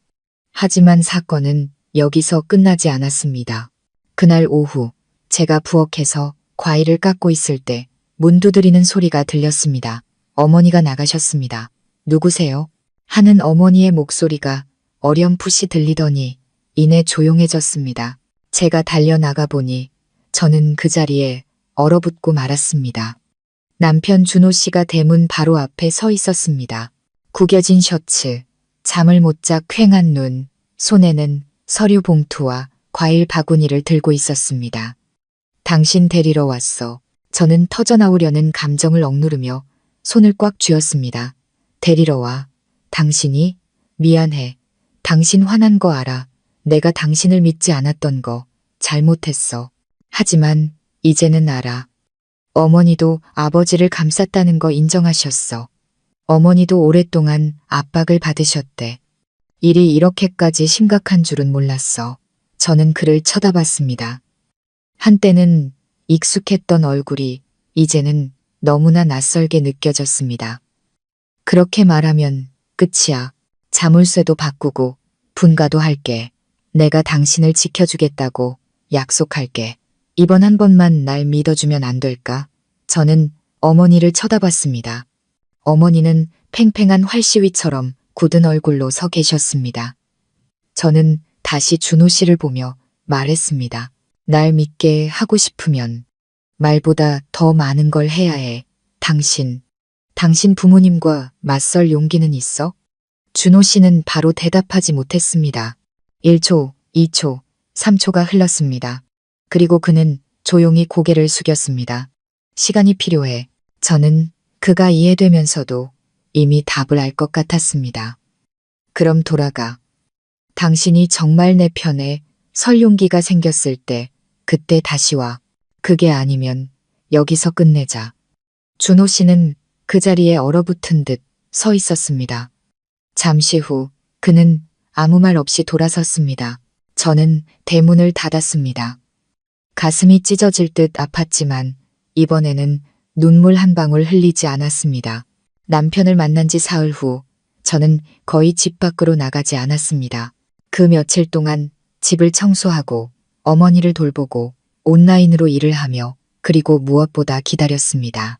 하지만 사건은 여기서 끝나지 않았습니다. 그날 오후 제가 부엌에서 과일을 깎고 있을 때 문 두드리는 소리가 들렸습니다. 어머니가 나가셨습니다. 누구세요? 하는 어머니의 목소리가 어렴풋이 들리더니 이내 조용해졌습니다. 제가 달려나가 보니 저는 그 자리에 얼어붙고 말았습니다. 남편 준호 씨가 대문 바로 앞에 서 있었습니다. 구겨진 셔츠, 잠을 못 자 퀭한 눈, 손에는 서류 봉투와 과일 바구니를 들고 있었습니다. 당신 데리러 왔어. 저는 터져나오려는 감정을 억누르며 손을 꽉 쥐었습니다. 데리러 와. 당신이? 미안해. 당신 화난 거 알아. 내가 당신을 믿지 않았던 거 잘못했어. 하지만 이제는 알아. 어머니도 아버지를 감쌌다는 거 인정하셨어. 어머니도 오랫동안 압박을 받으셨대. 일이 이렇게까지 심각한 줄은 몰랐어. 저는 그를 쳐다봤습니다. 한때는 익숙했던 얼굴이 이제는 너무나 낯설게 느껴졌습니다. 그렇게 말하면 끝이야. 자물쇠도 바꾸고 분가도 할게. 내가 당신을 지켜주겠다고 약속할게. 이번 한 번만 날 믿어주면 안 될까? 저는 어머니를 쳐다봤습니다. 어머니는 팽팽한 활시위처럼 굳은 얼굴로 서 계셨습니다. 저는 다시 준호 씨를 보며 말했습니다. 날 믿게 하고 싶으면 말보다 더 많은 걸 해야 해. 당신 부모님과 맞설 용기는 있어? 준호 씨는 바로 대답하지 못했습니다. 1초, 2초, 3초가 흘렀습니다. 그리고 그는 조용히 고개를 숙였습니다. 시간이 필요해. 저는 그가 이해되면서도 이미 답을 알 것 같았습니다. 그럼 돌아가. 당신이 정말 내 편에 설 용기가 생겼을 때 그때 다시 와. 그게 아니면 여기서 끝내자. 준호 씨는 그 자리에 얼어붙은 듯 서 있었습니다. 잠시 후 그는 아무 말 없이 돌아섰습니다. 저는 대문을 닫았습니다. 가슴이 찢어질 듯 아팠지만 이번에는 눈물 한 방울 흘리지 않았습니다. 남편을 만난 지 사흘 후 저는 거의 집 밖으로 나가지 않았습니다. 그 며칠 동안 집을 청소하고 어머니를 돌보고 온라인으로 일을 하며 그리고 무엇보다 기다렸습니다.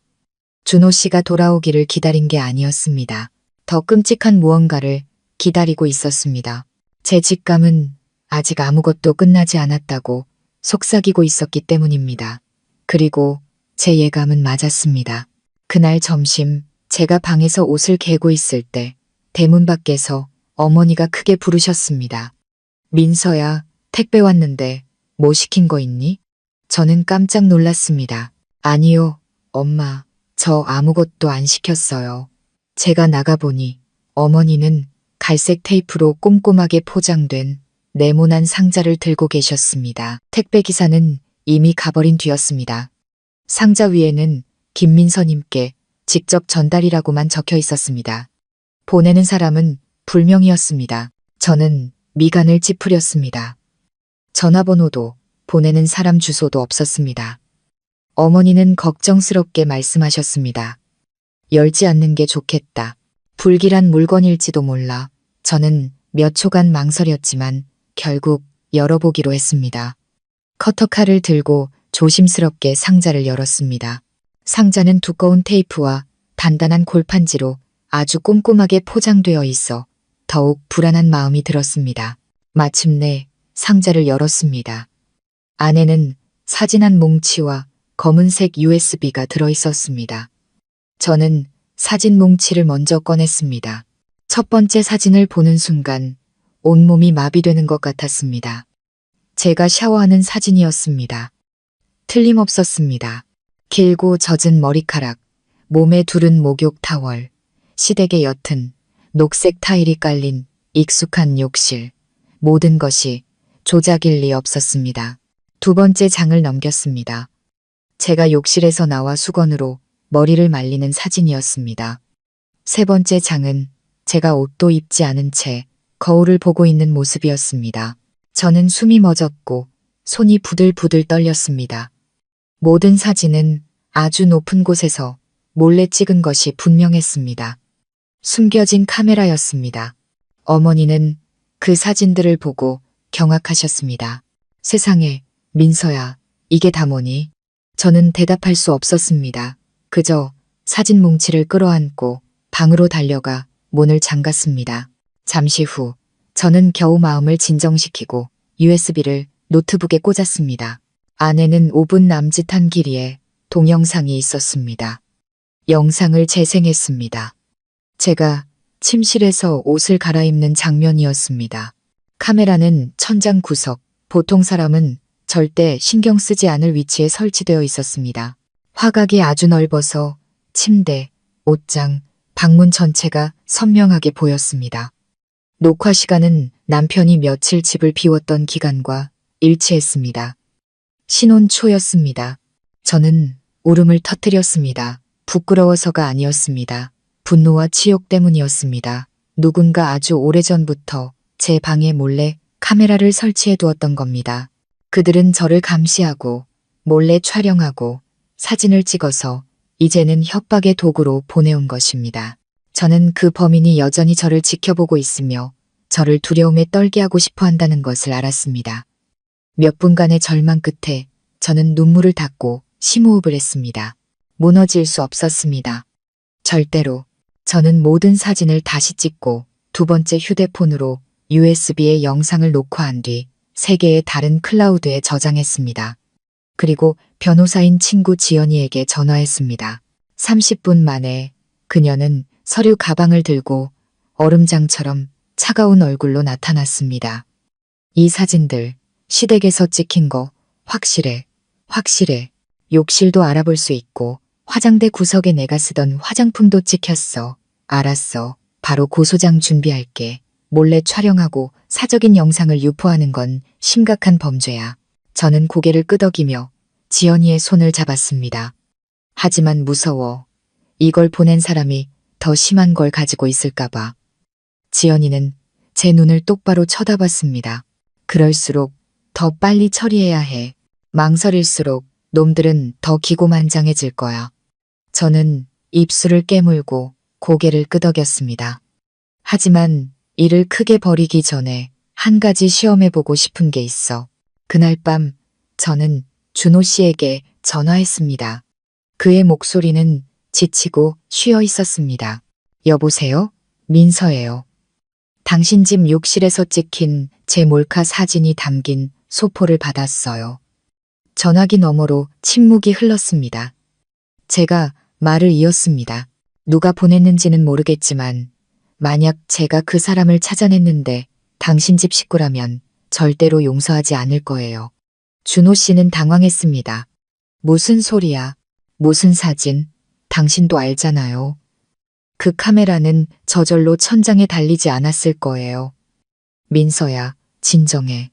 준호 씨가 돌아오기를 기다린 게 아니었습니다. 더 끔찍한 무언가를 기다리고 있었습니다. 제 직감은 아직 아무것도 끝나지 않았다고 속삭이고 있었기 때문입니다. 그리고 제 예감은 맞았습니다. 그날 점심 제가 방에서 옷을 개고 있을 때 대문 밖에서 어머니가 크게 부르셨습니다. 민서야, 택배 왔는데 뭐 시킨 거 있니? 저는 깜짝 놀랐습니다. 아니요, 엄마, 저 아무것도 안 시켰어요. 제가 나가보니 어머니는 갈색 테이프로 꼼꼼하게 포장된 네모난 상자를 들고 계셨습니다. 택배 기사는 이미 가버린 뒤였습니다. 상자 위에는 김민서님께 직접 전달이라고만 적혀 있었습니다. 보내는 사람은 불명이었습니다. 저는 미간을 찌푸렸습니다. 전화번호도 보내는 사람 주소도 없었습니다. 어머니는 걱정스럽게 말씀하셨습니다. 열지 않는 게 좋겠다. 불길한 물건일지도 몰라. 저는 몇 초간 망설였지만 결국 열어보기로 했습니다. 커터칼을 들고 조심스럽게 상자를 열었습니다. 상자는 두꺼운 테이프와 단단한 골판지로 아주 꼼꼼하게 포장되어 있어 더욱 불안한 마음이 들었습니다. 마침내 상자를 열었습니다. 안에는 사진 한 뭉치와 검은색 USB가 들어있었습니다. 저는 사진 뭉치를 먼저 꺼냈습니다. 첫 번째 사진을 보는 순간 온몸이 마비되는 것 같았습니다. 제가 샤워하는 사진이었습니다. 틀림없었습니다. 길고 젖은 머리카락, 몸에 두른 목욕 타월, 시댁의 옅은 녹색 타일이 깔린 익숙한 욕실, 모든 것이 조작일 리 없었습니다. 두 번째 장을 넘겼습니다. 제가 욕실에서 나와 수건으로 머리를 말리는 사진이었습니다. 세 번째 장은 제가 옷도 입지 않은 채 거울을 보고 있는 모습이었습니다. 저는 숨이 멎었고 손이 부들부들 떨렸습니다. 모든 사진은 아주 높은 곳에서 몰래 찍은 것이 분명했습니다. 숨겨진 카메라였습니다. 어머니는 그 사진들을 보고 경악하셨습니다. 세상에, 민서야, 이게 다 뭐니? 저는 대답할 수 없었습니다. 그저 사진 뭉치를 끌어안고 방으로 달려가 문을 잠갔습니다. 잠시 후 저는 겨우 마음을 진정시키고 USB를 노트북에 꽂았습니다. 안에는 5분 남짓한 길이의 동영상이 있었습니다. 영상을 재생했습니다. 제가 침실에서 옷을 갈아입는 장면이었습니다. 카메라는 천장 구석, 보통 사람은 절대 신경 쓰지 않을 위치에 설치되어 있었습니다. 화각이 아주 넓어서 침대, 옷장, 방문 전체가 선명하게 보였습니다. 녹화 시간은 남편이 며칠 집을 비웠던 기간과 일치했습니다. 신혼 초였습니다. 저는 울음을 터뜨렸습니다. 부끄러워서가 아니었습니다. 분노와 치욕 때문이었습니다. 누군가 아주 오래전부터 제 방에 몰래 카메라를 설치해 두었던 겁니다. 그들은 저를 감시하고 몰래 촬영하고 사진을 찍어서 이제는 협박의 도구로 보내온 것입니다. 저는 그 범인이 여전히 저를 지켜보고 있으며 저를 두려움에 떨게 하고 싶어 한다는 것을 알았습니다. 몇 분간의 절망 끝에 저는 눈물을 닦고 심호흡을 했습니다. 무너질 수 없었습니다. 절대로. 저는 모든 사진을 다시 찍고 두 번째 휴대폰으로 USB에 영상을 녹화한 뒤 3개의 다른 클라우드에 저장했습니다. 그리고 변호사인 친구 지연이에게 전화했습니다. 30분 만에 그녀는 서류 가방을 들고 얼음장처럼 차가운 얼굴로 나타났습니다. 이 사진들, 시댁에서 찍힌 거 확실해. 확실해. 욕실도 알아볼 수 있고 화장대 구석에 내가 쓰던 화장품도 찍혔어. 알았어. 바로 고소장 준비할게. 몰래 촬영하고 사적인 영상을 유포하는 건 심각한 범죄야. 저는 고개를 끄덕이며 지연이의 손을 잡았습니다. 하지만 무서워. 이걸 보낸 사람이 더 심한 걸 가지고 있을까봐. 지연이는 제 눈을 똑바로 쳐다봤습니다. 그럴수록 더 빨리 처리해야 해. 망설일수록 놈들은 더 기고만장해질 거야. 저는 입술을 깨물고 고개를 끄덕였습니다. 하지만 이를 크게 버리기 전에 한 가지 시험해보고 싶은 게 있어. 그날 밤 저는 준호 씨에게 전화했습니다. 그의 목소리는 지치고 쉬어 있었습니다. 여보세요? 민서예요. 당신 집 욕실에서 찍힌 제 몰카 사진이 담긴 소포를 받았어요. 전화기 너머로 침묵이 흘렀습니다. 제가 말을 이었습니다. 누가 보냈는지는 모르겠지만 만약 제가 그 사람을 찾아냈는데 당신 집 식구라면 절대로 용서하지 않을 거예요. 준호 씨는 당황했습니다. 무슨 소리야? 무슨 사진? 당신도 알잖아요. 그 카메라는 저절로 천장에 달리지 않았을 거예요. 민서야, 진정해.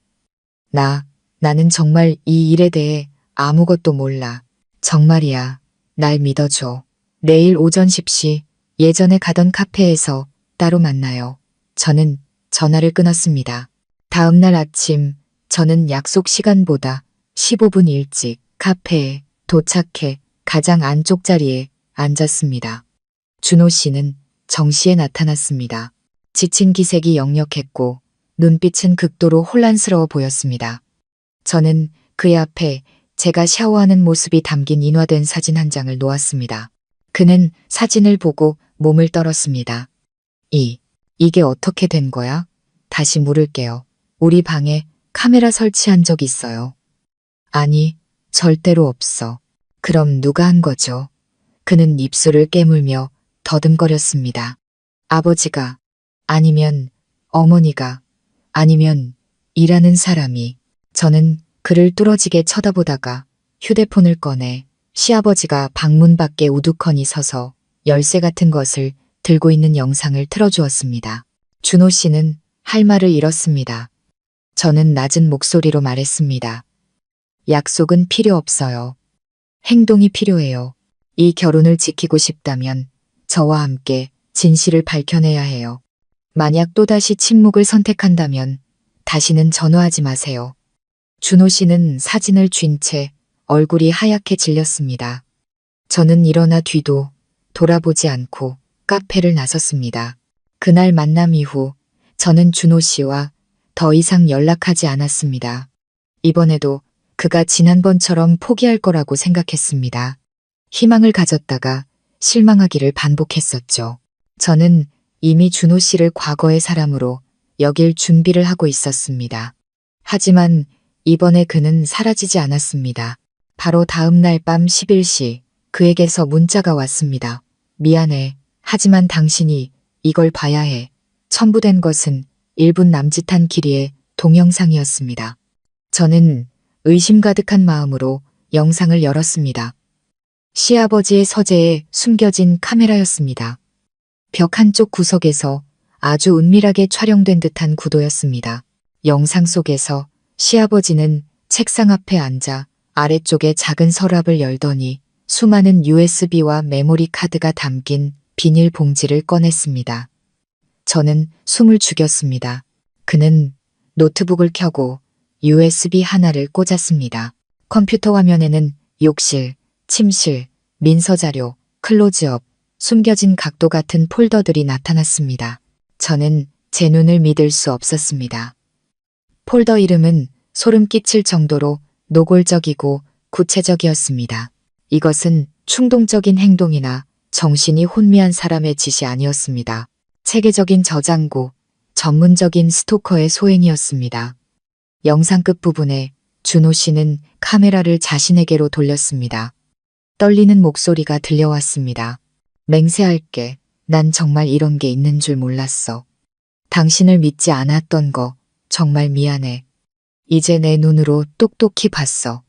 나는 정말 이 일에 대해 아무것도 몰라. 정말이야. 날 믿어줘. 내일 오전 10시 예전에 가던 카페에서 따로 만나요. 저는 전화를 끊었습니다. 다음 날 아침 저는 약속 시간보다 15분 일찍 카페에 도착해 가장 안쪽 자리에 앉았습니다. 준호 씨는 정시에 나타났습니다. 지친 기색이 역력했고 눈빛은 극도로 혼란스러워 보였습니다. 저는 그의 앞에 제가 샤워하는 모습이 담긴 인화된 사진 한 장을 놓았습니다. 그는 사진을 보고 몸을 떨었습니다. 이게 어떻게 된 거야? 다시 물을게요. 우리 방에 카메라 설치한 적 있어요. 아니, 절대로 없어. 그럼 누가 한 거죠? 그는 입술을 깨물며 더듬거렸습니다. 아버지가, 아니면 어머니가, 아니면 일하는 사람이. 저는 그를 뚫어지게 쳐다보다가 휴대폰을 꺼내 시아버지가 방문 밖에 우두커니 서서 열쇠 같은 것을 들고 있는 영상을 틀어주었습니다. 준호 씨는 할 말을 잃었습니다. 저는 낮은 목소리로 말했습니다. 약속은 필요 없어요. 행동이 필요해요. 이 결혼을 지키고 싶다면 저와 함께 진실을 밝혀내야 해요. 만약 또다시 침묵을 선택한다면 다시는 전화하지 마세요. 준호 씨는 사진을 쥔 채 얼굴이 하얗게 질렸습니다. 저는 일어나 뒤도 돌아보지 않고 카페를 나섰습니다. 그날 만남 이후 저는 준호 씨와 더 이상 연락하지 않았습니다. 이번에도 그가 지난번처럼 포기할 거라고 생각했습니다. 희망을 가졌다가 실망하기를 반복했었죠. 저는 이미 준호 씨를 과거의 사람으로 여길 준비를 하고 있었습니다. 하지만 이번에 그는 사라지지 않았습니다. 바로 다음 날 밤 11시 그에게서 문자가 왔습니다. 미안해. 하지만 당신이 이걸 봐야 해. 첨부된 것은 1분 남짓한 길이의 동영상이었습니다. 저는 의심 가득한 마음으로 영상을 열었습니다. 시아버지의 서재에 숨겨진 카메라였습니다. 벽 한쪽 구석에서 아주 은밀하게 촬영된 듯한 구도였습니다. 영상 속에서 시아버지는 책상 앞에 앉아 아래쪽에 작은 서랍을 열더니 수많은 USB와 메모리 카드가 담긴 비닐 봉지를 꺼냈습니다. 저는 숨을 죽였습니다. 그는 노트북을 켜고 USB 하나를 꽂았습니다. 컴퓨터 화면에는 욕실, 침실, 민서자료, 클로즈업, 숨겨진 각도 같은 폴더들이 나타났습니다. 저는 제 눈을 믿을 수 없었습니다. 폴더 이름은 소름 끼칠 정도로 노골적이고 구체적이었습니다. 이것은 충동적인 행동이나 정신이 혼미한 사람의 짓이 아니었습니다. 체계적인 저장고, 전문적인 스토커의 소행이었습니다. 영상 끝부분에 준호 씨는 카메라를 자신에게로 돌렸습니다. 떨리는 목소리가 들려왔습니다. 맹세할게. 난 정말 이런 게 있는 줄 몰랐어. 당신을 믿지 않았던 거 정말 미안해. 이제 내 눈으로 똑똑히 봤어.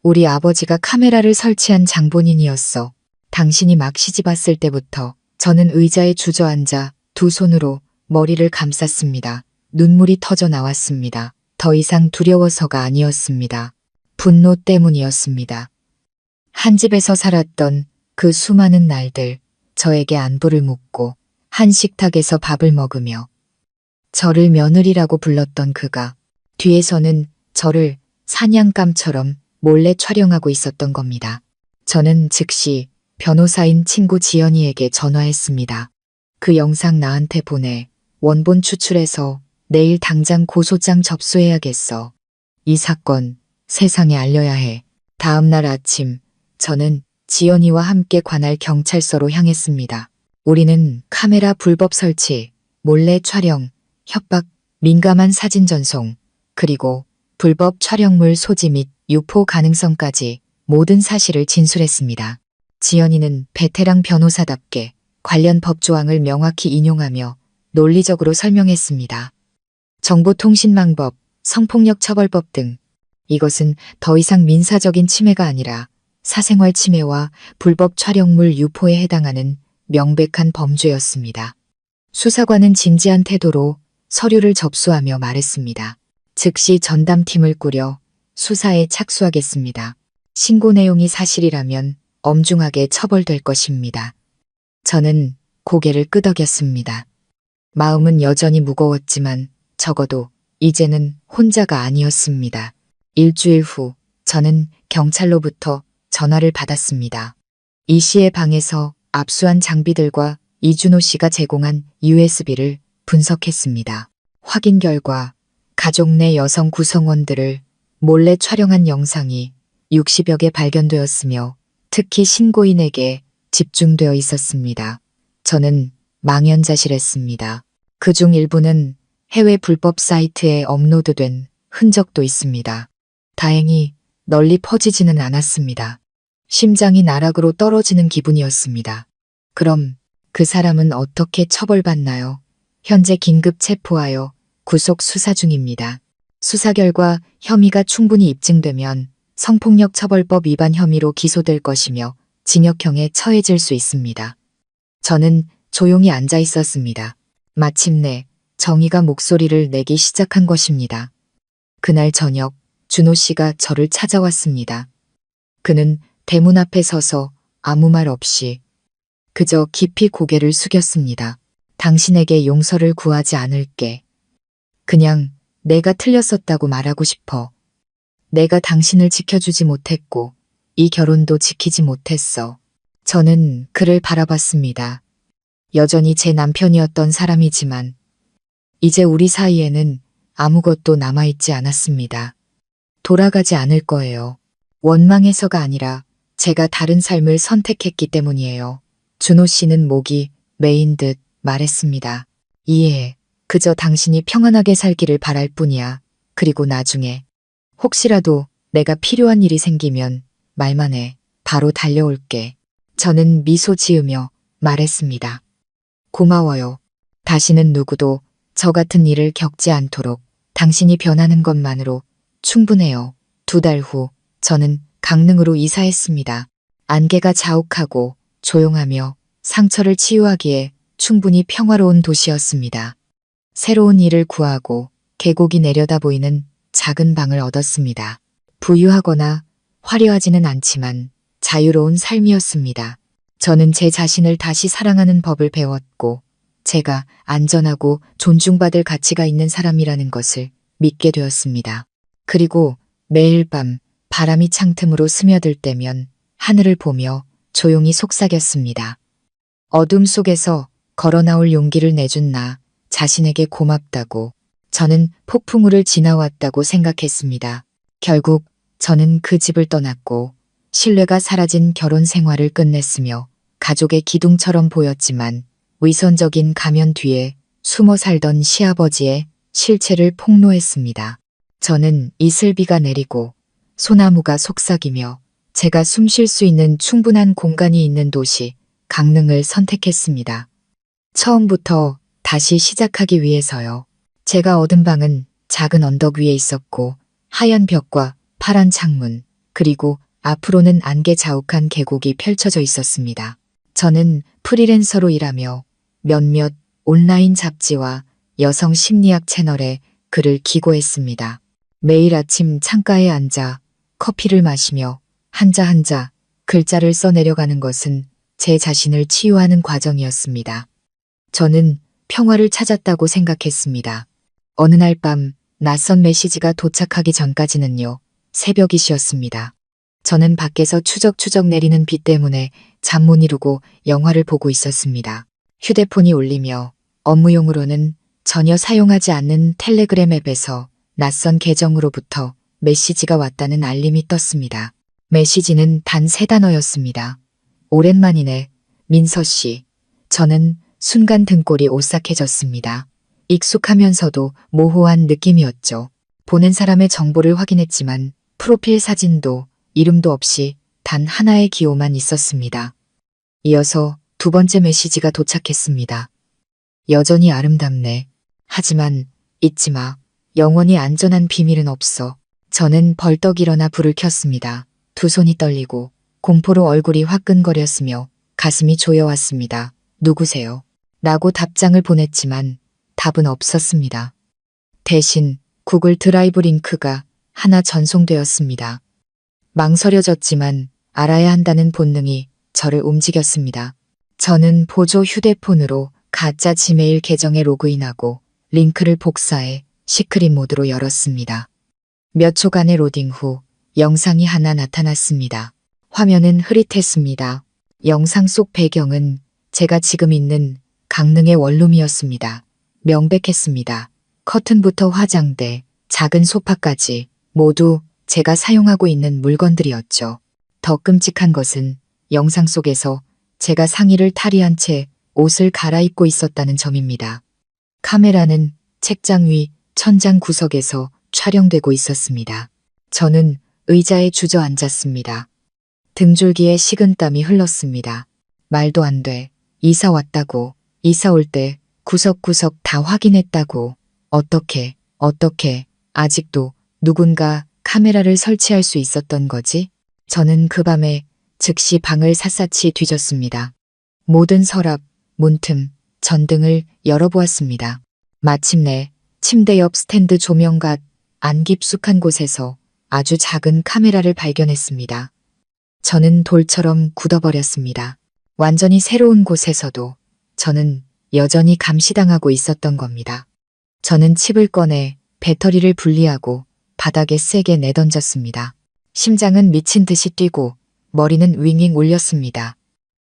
우리 아버지가 카메라를 설치한 장본인이었어. 당신이 막 시집왔을 때부터 저는 의자에 주저앉아 두 손으로 머리를 감쌌습니다. 눈물이 터져 나왔습니다. 더 이상 두려워서가 아니었습니다. 분노 때문이었습니다. 한 집에서 살았던 그 수많은 날들, 저에게 안부를 묻고 한 식탁에서 밥을 먹으며 저를 며느리라고 불렀던 그가 뒤에서는 저를 사냥감처럼 몰래 촬영하고 있었던 겁니다. 저는 즉시 변호사인 친구 지연이에게 전화했습니다. 그 영상 나한테 보내. 원본 추출해서 내일 당장 고소장 접수해야겠어. 이 사건 세상에 알려야 해. 다음 날 아침 저는 지연이와 함께 관할 경찰서로 향했습니다. 우리는 카메라 불법 설치, 몰래 촬영, 협박, 민감한 사진 전송, 그리고 불법 촬영물 소지 및 유포 가능성까지 모든 사실을 진술했습니다. 지연이는 베테랑 변호사답게 관련 법조항을 명확히 인용하며 논리적으로 설명했습니다. 정보통신망법, 성폭력처벌법 등 이것은 더 이상 민사적인 침해가 아니라 사생활 침해와 불법 촬영물 유포에 해당하는 명백한 범죄였습니다. 수사관은 진지한 태도로 서류를 접수하며 말했습니다. 즉시 전담팀을 꾸려 수사에 착수하겠습니다. 신고 내용이 사실이라면 엄중하게 처벌될 것입니다. 저는 고개를 끄덕였습니다. 마음은 여전히 무거웠지만 적어도 이제는 혼자가 아니었습니다. 일주일 후 저는 경찰로부터 전화를 받았습니다. 이 씨의 방에서 압수한 장비들과 이준호 씨가 제공한 USB를 분석했습니다. 확인 결과 가족 내 여성 구성원들을 몰래 촬영한 영상이 60여 개 발견되었으며 특히 신고인에게 집중되어 있었습니다. 저는 망연자실했습니다. 그중 일부는 해외 불법 사이트에 업로드된 흔적도 있습니다. 다행히 널리 퍼지지는 않았습니다. 심장이 나락으로 떨어지는 기분이었습니다. 그럼 그 사람은 어떻게 처벌받나요? 현재 긴급 체포하여 구속 수사 중입니다. 수사 결과 혐의가 충분히 입증되면 성폭력처벌법 위반 혐의로 기소될 것이며 징역형에 처해질 수 있습니다. 저는 조용히 앉아 있었습니다. 마침내 정의가 목소리를 내기 시작한 것입니다. 그날 저녁 준호 씨가 저를 찾아왔습니다. 그는 대문 앞에 서서 아무 말 없이 그저 깊이 고개를 숙였습니다. 당신에게 용서를 구하지 않을게. 그냥 내가 틀렸었다고 말하고 싶어. 내가 당신을 지켜주지 못했고 이 결혼도 지키지 못했어. 저는 그를 바라봤습니다. 여전히 제 남편이었던 사람이지만 이제 우리 사이에는 아무것도 남아있지 않았습니다. 돌아가지 않을 거예요. 원망해서가 아니라 제가 다른 삶을 선택했기 때문이에요. 준호 씨는 목이 메인 듯 말했습니다. 이해해. 그저 당신이 평안하게 살기를 바랄 뿐이야. 그리고 나중에 혹시라도 내가 필요한 일이 생기면 말만 해. 바로 달려올게. 저는 미소 지으며 말했습니다. 고마워요. 다시는 누구도 저 같은 일을 겪지 않도록 당신이 변하는 것만으로 충분해요. 2달 후 저는 강릉으로 이사했습니다. 안개가 자욱하고 조용하며 상처를 치유하기에 충분히 평화로운 도시였습니다. 새로운 일을 구하고 계곡이 내려다 보이는 작은 방을 얻었습니다. 부유하거나 화려하지는 않지만 자유로운 삶이었습니다. 저는 제 자신을 다시 사랑하는 법을 배웠고 제가 안전하고 존중받을 가치가 있는 사람이라는 것을 믿게 되었습니다. 그리고 매일 밤 바람이 창틈으로 스며들 때면 하늘을 보며 조용히 속삭였습니다. 어둠 속에서 걸어 나올 용기를 내준 나 자신에게 고맙다고. 저는 폭풍우를 지나왔다고 생각했습니다. 결국 저는 그 집을 떠났고 신뢰가 사라진 결혼 생활을 끝냈으며 가족의 기둥처럼 보였지만 위선적인 가면 뒤에 숨어 살던 시아버지의 실체를 폭로했습니다. 저는 이슬비가 내리고 소나무가 속삭이며 제가 숨 쉴 수 있는 충분한 공간이 있는 도시 강릉을 선택했습니다. 처음부터 다시 시작하기 위해서요. 제가 얻은 방은 작은 언덕 위에 있었고 하얀 벽과 파란 창문 그리고 앞으로는 안개 자욱한 계곡이 펼쳐져 있었습니다. 저는 프리랜서로 일하며 몇몇 온라인 잡지와 여성 심리학 채널에 글을 기고했습니다. 매일 아침 창가에 앉아 커피를 마시며 한자 한자 글자를 써내려가는 것은 제 자신을 치유하는 과정이었습니다. 저는 평화를 찾았다고 생각했습니다. 어느 날 밤 낯선 메시지가 도착하기 전까지는요. 새벽이시였습니다. 저는 밖에서 추적추적 내리는 비 때문에 잠 못 이루고 영화를 보고 있었습니다. 휴대폰이 울리며 업무용으로는 전혀 사용하지 않는 텔레그램 앱에서 낯선 계정으로부터 메시지가 왔다는 알림이 떴습니다. 메시지는 단 3단어였습니다. 오랜만이네, 민서 씨. 저는 순간 등골이 오싹해졌습니다. 익숙하면서도 모호한 느낌이었죠. 보낸 사람의 정보를 확인했지만 프로필 사진도 이름도 없이 단 하나의 기호만 있었습니다. 이어서 2번째 메시지가 도착했습니다. 여전히 아름답네. 하지만 잊지 마. 영원히 안전한 비밀은 없어. 저는 벌떡 일어나 불을 켰습니다. 2손이 떨리고 공포로 얼굴이 화끈거렸으며 가슴이 조여왔습니다. 누구세요? 라고 답장을 보냈지만 답은 없었습니다. 대신 구글 드라이브 링크가 하나 전송되었습니다. 망설여졌지만 알아야 한다는 본능이 저를 움직였습니다. 저는 보조 휴대폰으로 가짜 지메일 계정에 로그인하고 링크를 복사해 시크릿 모드로 열었습니다. 몇 초간의 로딩 후 영상이 하나 나타났습니다. 화면은 흐릿했습니다. 영상 속 배경은 제가 지금 있는 강릉의 원룸이었습니다. 명백했습니다. 커튼부터 화장대, 작은 소파까지 모두 제가 사용하고 있는 물건들이었죠. 더 끔찍한 것은 영상 속에서 제가 상의를 탈의한 채 옷을 갈아입고 있었다는 점입니다. 카메라는 책장 위 천장 구석에서 촬영되고 있었습니다. 저는 의자에 주저앉았습니다. 등줄기에 식은땀이 흘렀습니다. 말도 안 돼. 이사 왔다고. 이사 올 때 구석구석 다 확인했다고. 어떻게 아직도 누군가 카메라를 설치할 수 있었던 거지? 저는 그 밤에 즉시 방을 샅샅이 뒤졌습니다. 모든 서랍, 문틈, 전등을 열어보았습니다. 마침내 침대 옆 스탠드 조명갓 안 깊숙한 곳에서 아주 작은 카메라를 발견했습니다. 저는 돌처럼 굳어버렸습니다. 완전히 새로운 곳에서도 저는 여전히 감시당하고 있었던 겁니다. 저는 칩을 꺼내 배터리를 분리하고 바닥에 세게 내던졌습니다. 심장은 미친 듯이 뛰고 머리는 윙윙 울렸습니다.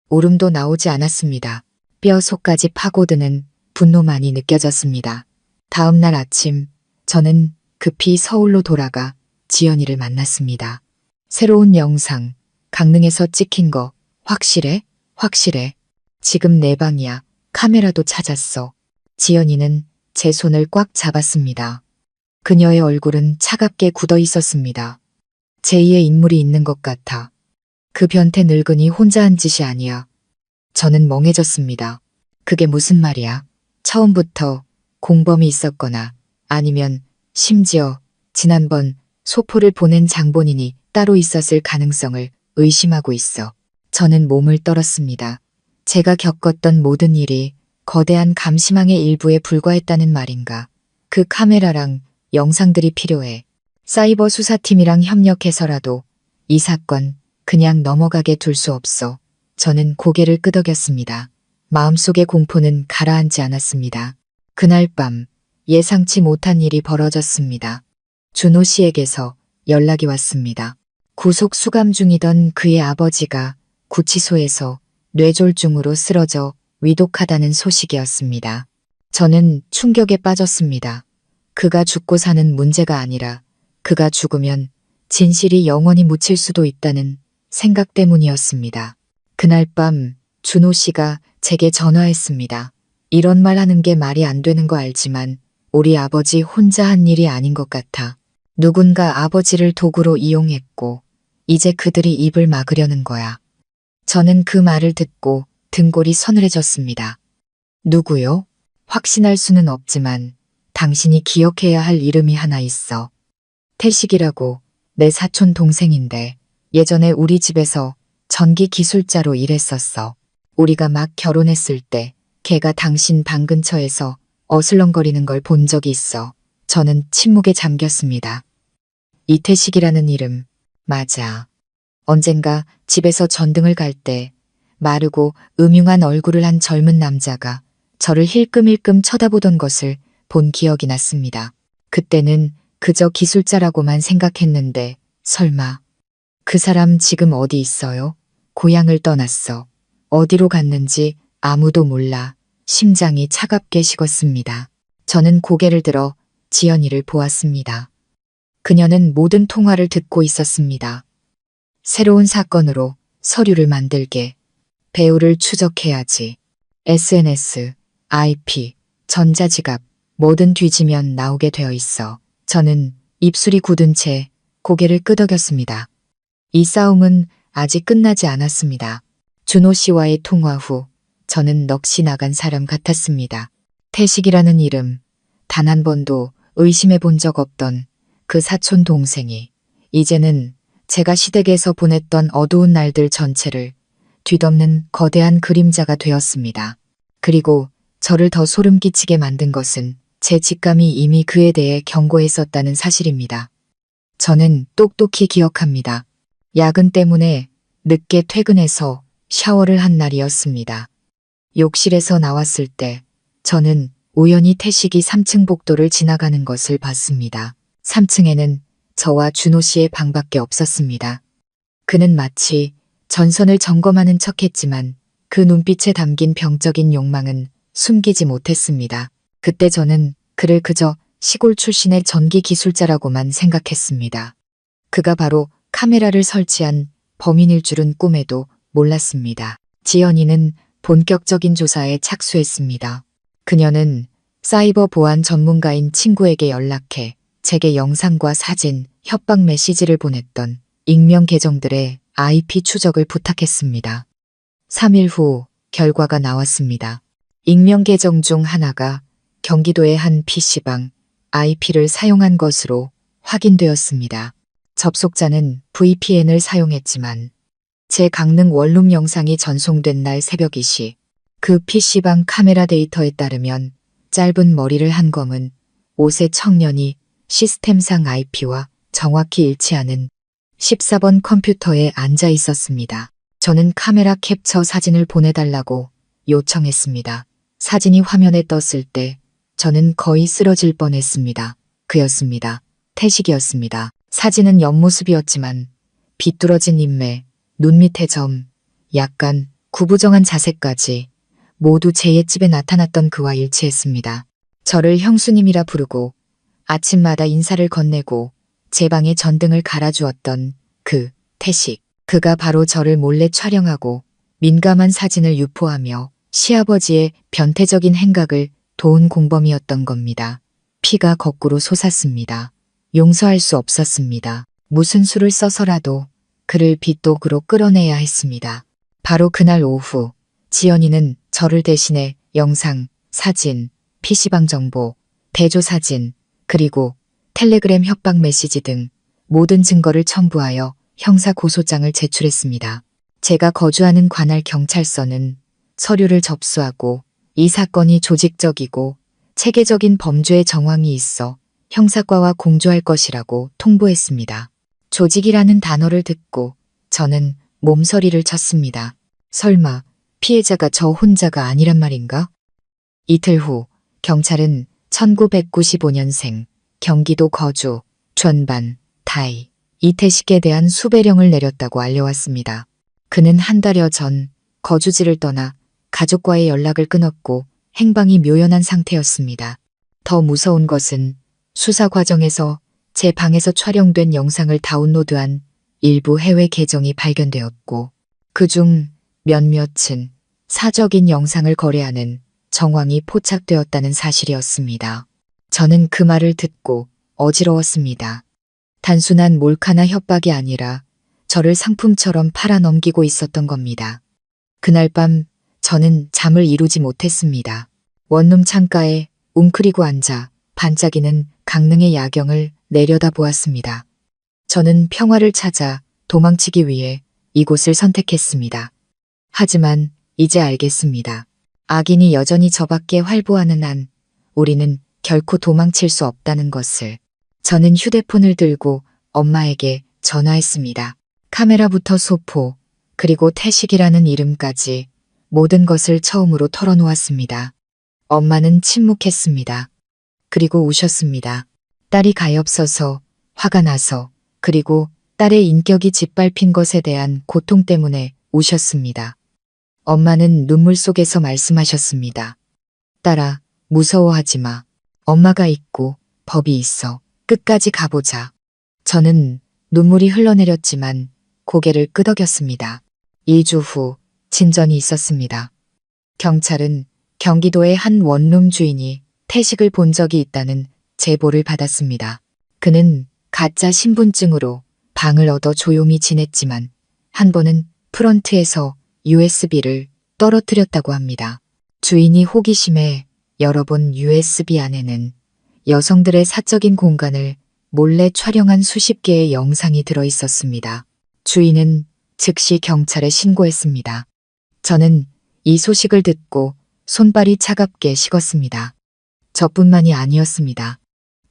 울음도 나오지 않았습니다. 뼈 속까지 파고드는 분노만이 느껴졌습니다. 다음 날 아침 저는 급히 서울로 돌아가 지연이를 만났습니다. 새로운 영상, 강릉에서 찍힌 거 확실해? 확실해. 지금 내 방이야. 카메라도 찾았어. 지연이는 제 손을 꽉 잡았습니다. 그녀의 얼굴은 차갑게 굳어 있었습니다. 제2의 인물이 있는 것 같아. 그 변태 늙은이 혼자 한 짓이 아니야. 저는 멍해졌습니다. 그게 무슨 말이야? 처음부터 공범이 있었거나 아니면 심지어 지난번 소포를 보낸 장본인이 따로 있었을 가능성을 의심하고 있어. 저는 몸을 떨었습니다. 제가 겪었던 모든 일이 거대한 감시망의 일부에 불과했다는 말인가. 그 카메라랑 영상들이 필요해. 사이버 수사팀이랑 협력해서라도 이 사건 그냥 넘어가게 둘 수 없어. 저는 고개를 끄덕였습니다. 마음속의 공포는 가라앉지 않았습니다. 그날 밤 예상치 못한 일이 벌어졌습니다. 준호 씨에게서 연락이 왔습니다. 구속 수감 중이던 그의 아버지가 구치소에서 뇌졸중으로 쓰러져 위독하다는 소식이었습니다. 저는 충격에 빠졌습니다. 그가 죽고 사는 문제가 아니라 그가 죽으면 진실이 영원히 묻힐 수도 있다는 생각 때문이었습니다. 그날 밤 준호 씨가 제게 전화했습니다. 이런 말 하는 게 말이 안 되는 거 알지만 우리 아버지 혼자 한 일이 아닌 것 같아. 누군가 아버지를 도구로 이용했고 이제 그들이 입을 막으려는 거야. 저는 그 말을 듣고 등골이 서늘해졌습니다. 누구요? 확신할 수는 없지만 당신이 기억해야 할 이름이 하나 있어. 태식이라고 내 사촌 동생인데 예전에 우리 집에서 전기 기술자로 일했었어. 우리가 막 결혼했을 때 걔가 당신 방 근처에서 어슬렁거리는 걸 본 적이 있어. 저는 침묵에 잠겼습니다. 이태식이라는 이름, 맞아. 언젠가 집에서 전등을 갈 때 마르고 음흉한 얼굴을 한 젊은 남자가 저를 힐끔힐끔 쳐다보던 것을 본 기억이 났습니다. 그때는 그저 기술자라고만 생각했는데 설마 그 사람 지금 어디 있어요? 고향을 떠났어. 어디로 갔는지 아무도 몰라. 심장이 차갑게 식었습니다. 저는 고개를 들어 지연이를 보았습니다. 그녀는 모든 통화를 듣고 있었습니다. 새로운 사건으로 서류를 만들게. 배우를 추적해야지. SNS, IP, 전자지갑, 뭐든 뒤지면 나오게 되어 있어. 저는 입술이 굳은 채 고개를 끄덕였습니다. 이 싸움은 아직 끝나지 않았습니다. 준호 씨와의 통화 후 저는 넋이 나간 사람 같았습니다. 태식이라는 이름, 단 한 번도 의심해 본 적 없던 그 사촌 동생이 이제는 제가 시댁에서 보냈던 어두운 날들 전체를 뒤덮는 거대한 그림자가 되었습니다. 그리고 저를 더 소름 끼치게 만든 것은 제 직감이 이미 그에 대해 경고했었다는 사실입니다. 저는 똑똑히 기억합니다. 야근 때문에 늦게 퇴근해서 샤워를 한 날이었습니다. 욕실에서 나왔을 때 저는 우연히 태식이 3층 복도를 지나가는 것을 봤습니다. 3층에는 저와 준호 씨의 방밖에 없었습니다. 그는 마치 전선을 점검하는 척했지만 그 눈빛에 담긴 병적인 욕망은 숨기지 못했습니다. 그때 저는 그를 그저 시골 출신의 전기 기술자라고만 생각했습니다. 그가 바로 카메라를 설치한 범인일 줄은 꿈에도 몰랐습니다. 지연이는 본격적인 조사에 착수했습니다. 그녀는 사이버 보안 전문가인 친구에게 연락해 제게 영상과 사진, 협박 메시지를 보냈던 익명 계정들의 IP 추적을 부탁했습니다. 3일 후 결과가 나왔습니다. 익명 계정 중 하나가 경기도의 한 PC방 IP를 사용한 것으로 확인되었습니다. 접속자는 VPN을 사용했지만 제 강릉 원룸 영상이 전송된 날 새벽 2시 그 PC방 카메라 데이터에 따르면 짧은 머리를 한 검은 5세 청년이 시스템상 IP와 정확히 일치하는 14번 컴퓨터에 앉아 있었습니다. 저는 카메라 캡처 사진을 보내달라고 요청했습니다. 사진이 화면에 떴을 때 저는 거의 쓰러질 뻔했습니다. 그였습니다. 태식이었습니다. 사진은 옆모습이었지만 비뚤어진 인매, 눈 밑의 점, 약간 구부정한 자세까지 모두 제 옛집에 나타났던 그와 일치했습니다. 저를 형수님이라 부르고 아침마다 인사를 건네고 제 방에 전등을 갈아주었던 그 태식. 그가 바로 저를 몰래 촬영하고 민감한 사진을 유포하며 시아버지의 변태적인 행각을 도운 공범이었던 겁니다. 피가 거꾸로 솟았습니다. 용서할 수 없었습니다. 무슨 수를 써서라도 그를 빗독으로 끌어내야 했습니다. 바로 그날 오후 지연이는 저를 대신해 영상, 사진, PC방 정보, 대조 사진, 그리고 텔레그램 협박 메시지 등 모든 증거를 첨부하여 형사 고소장을 제출했습니다. 제가 거주하는 관할 경찰서는 서류를 접수하고 이 사건이 조직적이고 체계적인 범죄의 정황이 있어 형사과와 공조할 것이라고 통보했습니다. 조직이라는 단어를 듣고 저는 몸서리를 쳤습니다. 설마 피해자가 저 혼자가 아니란 말인가? 이틀 후 경찰은 1995년생 경기도 거주 전반 타이 이태식에 대한 수배령을 내렸다고 알려왔습니다. 그는 한 달여 전 거주지를 떠나 가족과의 연락을 끊었고 행방이 묘연한 상태였습니다. 더 무서운 것은 수사 과정에서 제 방에서 촬영된 영상을 다운로드한 일부 해외 계정이 발견되었고 그중 몇몇은 사적인 영상을 거래하는 정황이 포착되었다는 사실이었습니다. 저는 그 말을 듣고 어지러웠습니다. 단순한 몰카나 협박이 아니라 저를 상품처럼 팔아넘기고 있었던 겁니다. 그날 밤 저는 잠을 이루지 못했습니다. 원룸 창가에 웅크리고 앉아 반짝이는 강릉의 야경을 내려다보았습니다. 저는 평화를 찾아 도망치기 위해 이곳을 선택했습니다. 하지만 이제 알겠습니다. 악인이 여전히 저 밖에 활보하는 한 우리는 결코 도망칠 수 없다는 것을. 저는 휴대폰을 들고 엄마에게 전화했습니다. 카메라부터 소포, 그리고 태식이라는 이름까지 모든 것을 처음으로 털어놓았습니다. 엄마는 침묵했습니다. 그리고 우셨습니다. 딸이 가엾어서, 화가 나서, 그리고 딸의 인격이 짓밟힌 것에 대한 고통 때문에 우셨습니다. 엄마는 눈물 속에서 말씀하셨습니다. 딸아, 무서워하지 마. 엄마가 있고 법이 있어. 끝까지 가보자. 저는 눈물이 흘러내렸지만 고개를 끄덕였습니다. 2주 후 진전이 있었습니다. 경찰은 경기도의 한 원룸 주인이 태식을 본 적이 있다는 제보를 받았습니다. 그는 가짜 신분증으로 방을 얻어 조용히 지냈지만 한 번은 프런트에서 USB를 떨어뜨렸다고 합니다. 주인이 호기심에 열어본 USB 안에는 여성들의 사적인 공간을 몰래 촬영한 수십 개의 영상이 들어 있었습니다. 주인은 즉시 경찰에 신고했습니다. 저는 이 소식을 듣고 손발이 차갑게 식었습니다. 저뿐만이 아니었습니다.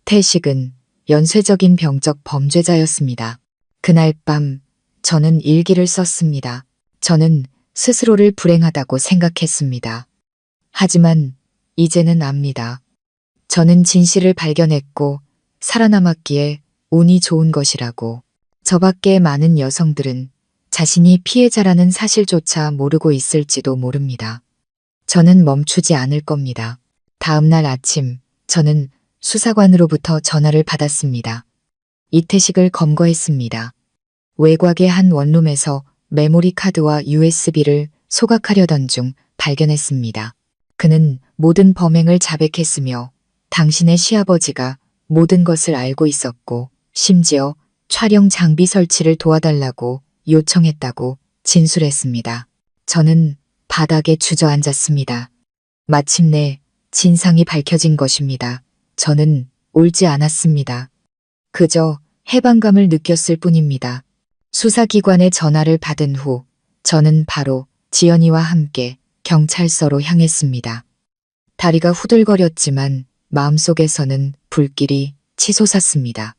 태식은 연쇄적인 병적 범죄자였습니다. 그날 밤 저는 일기를 썼습니다. 저는 스스로를 불행하다고 생각했습니다. 하지만 이제는 압니다. 저는 진실을 발견했고 살아남았기에 운이 좋은 것이라고. 저밖에 많은 여성들은 자신이 피해자라는 사실조차 모르고 있을지도 모릅니다. 저는 멈추지 않을 겁니다. 다음 날 아침 저는 수사관으로부터 전화를 받았습니다. 이태식을 검거했습니다. 외곽의 한 원룸에서 메모리 카드와 USB를 소각하려던 중 발견했습니다. 그는 모든 범행을 자백했으며 당신의 시아버지가 모든 것을 알고 있었고 심지어 촬영 장비 설치를 도와달라고 요청했다고 진술했습니다. 저는 바닥에 주저앉았습니다. 마침내 진상이 밝혀진 것입니다. 저는 울지 않았습니다. 그저 해방감을 느꼈을 뿐입니다. 수사기관의 전화를 받은 후 저는 바로 지연이와 함께 경찰서로 향했습니다. 다리가 후들거렸지만 마음속에서는 불길이 치솟았습니다.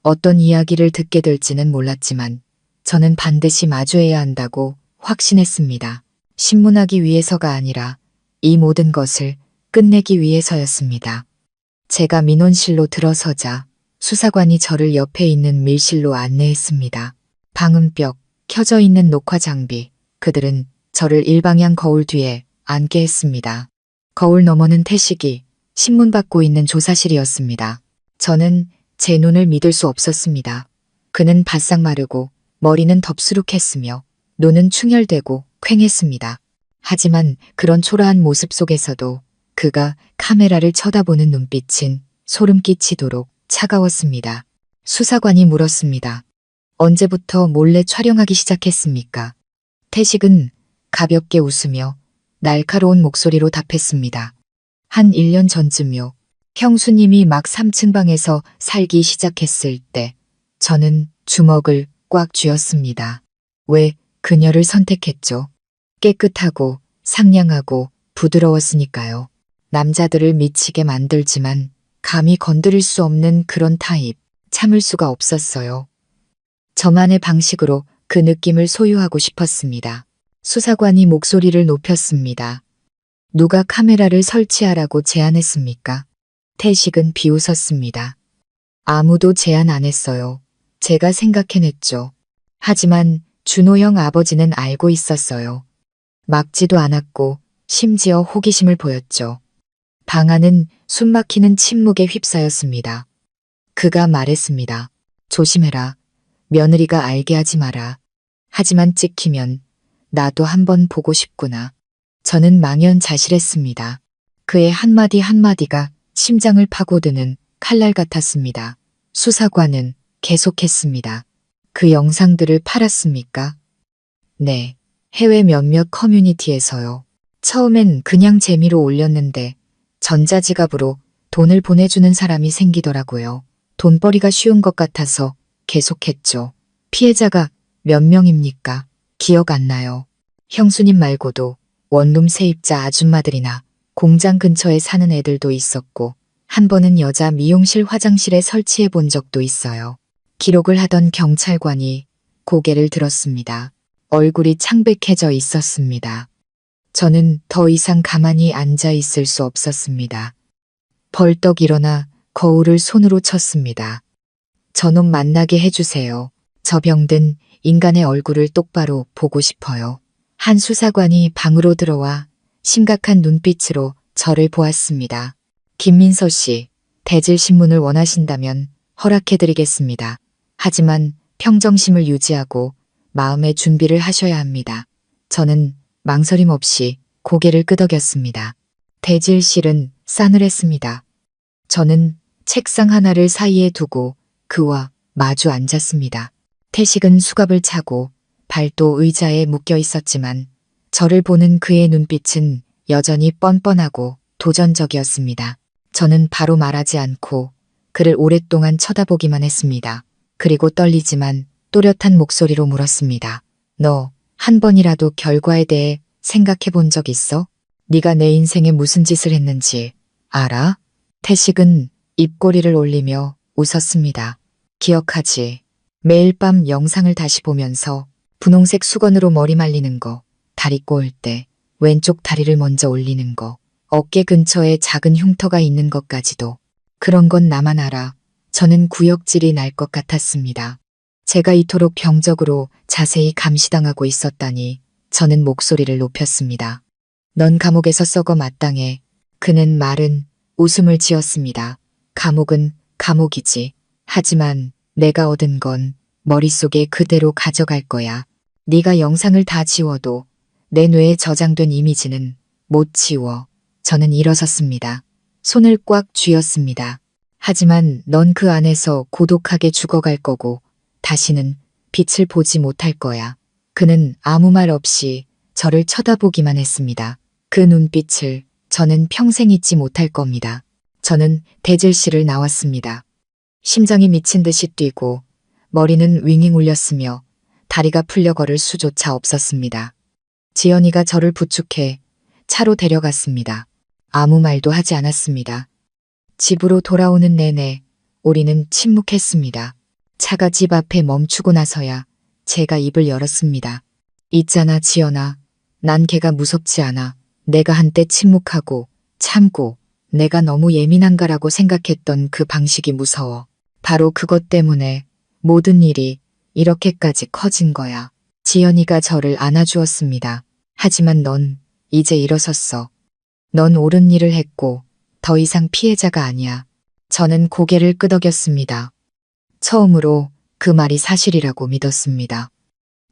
어떤 이야기를 듣게 될지는 몰랐지만 저는 반드시 마주해야 한다고 확신했습니다. 신문하기 위해서가 아니라 이 모든 것을 끝내기 위해서였습니다. 제가 민원실로 들어서자 수사관이 저를 옆에 있는 밀실로 안내했습니다. 방음벽, 켜져 있는 녹화 장비, 그들은 저를 일방향 거울 뒤에 앉게 했습니다. 거울 너머는 태식이 신문 받고 있는 조사실이었습니다. 저는 제 눈을 믿을 수 없었습니다. 그는 바싹 마르고 머리는 덥수룩했으며 눈은 충혈되고 퀭했습니다. 하지만 그런 초라한 모습 속에서도 그가 카메라를 쳐다보는 눈빛은 소름 끼치도록 차가웠습니다. 수사관이 물었습니다. 언제부터 몰래 촬영하기 시작했습니까? 태식은 가볍게 웃으며 날카로운 목소리로 답했습니다. 한 1년 전쯤요. 형수님이 막 3층 방에서 살기 시작했을 때 저는 주먹을 꽉 쥐었습니다. 왜 그녀를 선택했죠? 깨끗하고 상냥하고 부드러웠으니까요. 남자들을 미치게 만들지만 감히 건드릴 수 없는 그런 타입, 참을 수가 없었어요. 저만의 방식으로 그 느낌을 소유하고 싶었습니다. 수사관이 목소리를 높였습니다. 누가 카메라를 설치하라고 제안했습니까? 태식은 비웃었습니다. 아무도 제안 안 했어요. 제가 생각해냈죠. 하지만 준호 형 아버지는 알고 있었어요. 막지도 않았고 심지어 호기심을 보였죠. 방 안은 숨막히는 침묵에 휩싸였습니다. 그가 말했습니다. 조심해라. 며느리가 알게 하지 마라. 하지만 찍히면 나도 한번 보고 싶구나. 저는 망연자실했습니다. 그의 한마디 한마디가 심장을 파고드는 칼날 같았습니다. 수사관은 계속했습니다. 그 영상들을 팔았습니까? 네. 해외 몇몇 커뮤니티에서요. 처음엔 그냥 재미로 올렸는데 전자지갑으로 돈을 보내주는 사람이 생기더라고요. 돈벌이가 쉬운 것 같아서 계속했죠. 피해자가 몇 명입니까? 기억 안 나요. 형수님 말고도 원룸 세입자 아줌마들이나 공장 근처에 사는 애들도 있었고 한 번은 여자 미용실 화장실에 설치해 본 적도 있어요. 기록을 하던 경찰관이 고개를 들었습니다. 얼굴이 창백해져 있었습니다. 저는 더 이상 가만히 앉아 있을 수 없었습니다. 벌떡 일어나 거울을 손으로 쳤습니다. 저놈 만나게 해주세요. 저 병든 인간의 얼굴을 똑바로 보고 싶어요. 한 수사관이 방으로 들어와 심각한 눈빛으로 저를 보았습니다. 김민서 씨, 대질신문을 원하신다면 허락해드리겠습니다. 하지만 평정심을 유지하고 마음의 준비를 하셔야 합니다. 저는 망설임 없이 고개를 끄덕였습니다. 대질실은 싸늘했습니다. 저는 책상 하나를 사이에 두고 그와 마주 앉았습니다. 태식은 수갑을 차고 발도 의자에 묶여 있었지만 저를 보는 그의 눈빛은 여전히 뻔뻔하고 도전적이었습니다. 저는 바로 말하지 않고 그를 오랫동안 쳐다보기만 했습니다. 그리고 떨리지만 또렷한 목소리로 물었습니다. 너 한 번이라도 결과에 대해 생각해 본 적 있어? 네가 내 인생에 무슨 짓을 했는지 알아? 태식은 입꼬리를 올리며 웃었습니다. 기억하지? 매일 밤 영상을 다시 보면서 분홍색 수건으로 머리 말리는 거, 다리 꼬을 때 왼쪽 다리를 먼저 올리는 거, 어깨 근처에 작은 흉터가 있는 것까지도. 그런 건 나만 알아. 저는 구역질이 날 것 같았습니다. 제가 이토록 병적으로 자세히 감시당하고 있었다니 저는 목소리를 높였습니다. 넌 감옥에서 썩어 마땅해. 그는 말은 웃음을 지었습니다. 감옥은 감옥이지. 하지만 내가 얻은 건 머릿속에 그대로 가져갈 거야. 네가 영상을 다 지워도 내 뇌에 저장된 이미지는 못 지워. 저는 일어섰습니다. 손을 꽉 쥐었습니다. 하지만 넌 그 안에서 고독하게 죽어갈 거고 다시는 빛을 보지 못할 거야. 그는 아무 말 없이 저를 쳐다보기만 했습니다. 그 눈빛을 저는 평생 잊지 못할 겁니다. 저는 대질실을 나왔습니다. 심장이 미친 듯이 뛰고 머리는 윙윙 울렸으며 다리가 풀려 걸을 수조차 없었습니다. 지연이가 저를 부축해 차로 데려갔습니다. 아무 말도 하지 않았습니다. 집으로 돌아오는 내내 우리는 침묵했습니다. 차가 집 앞에 멈추고 나서야 제가 입을 열었습니다. 있잖아 지연아. 난 걔가 무섭지 않아. 내가 한때 침묵하고 참고 내가 너무 예민한가라고 생각했던 그 방식이 무서워. 바로 그것 때문에 모든 일이 이렇게까지 커진 거야. 지연이가 저를 안아주었습니다. 하지만 넌 이제 일어섰어. 넌 옳은 일을 했고 더 이상 피해자가 아니야. 저는 고개를 끄덕였습니다. 처음으로 그 말이 사실이라고 믿었습니다.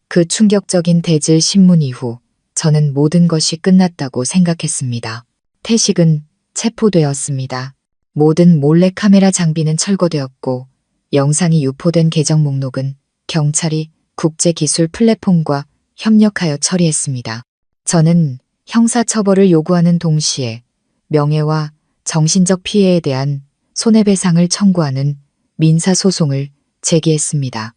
그 충격적인 대질 신문 이후 저는 모든 것이 끝났다고 생각했습니다. 태식은 체포되었습니다. 모든 몰래카메라 장비는 철거되었고 영상이 유포된 계정 목록은 경찰이 국제기술 플랫폼과 협력하여 처리했습니다. 저는 형사처벌을 요구하는 동시에 명예와 정신적 피해에 대한 손해배상을 청구하는 민사소송을 제기했습니다.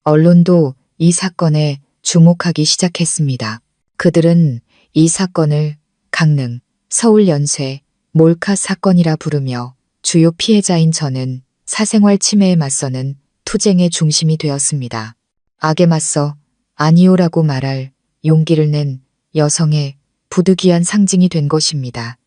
언론도 이 사건에 주목하기 시작했습니다. 그들은 이 사건을 강릉, 서울 연쇄, 몰카 사건이라 부르며 주요 피해자인 저는 사생활 침해에 맞서는 투쟁의 중심이 되었습니다. 악에 맞서 아니오라고 말할 용기를 낸 여성의 부득이한 상징이 된 것입니다.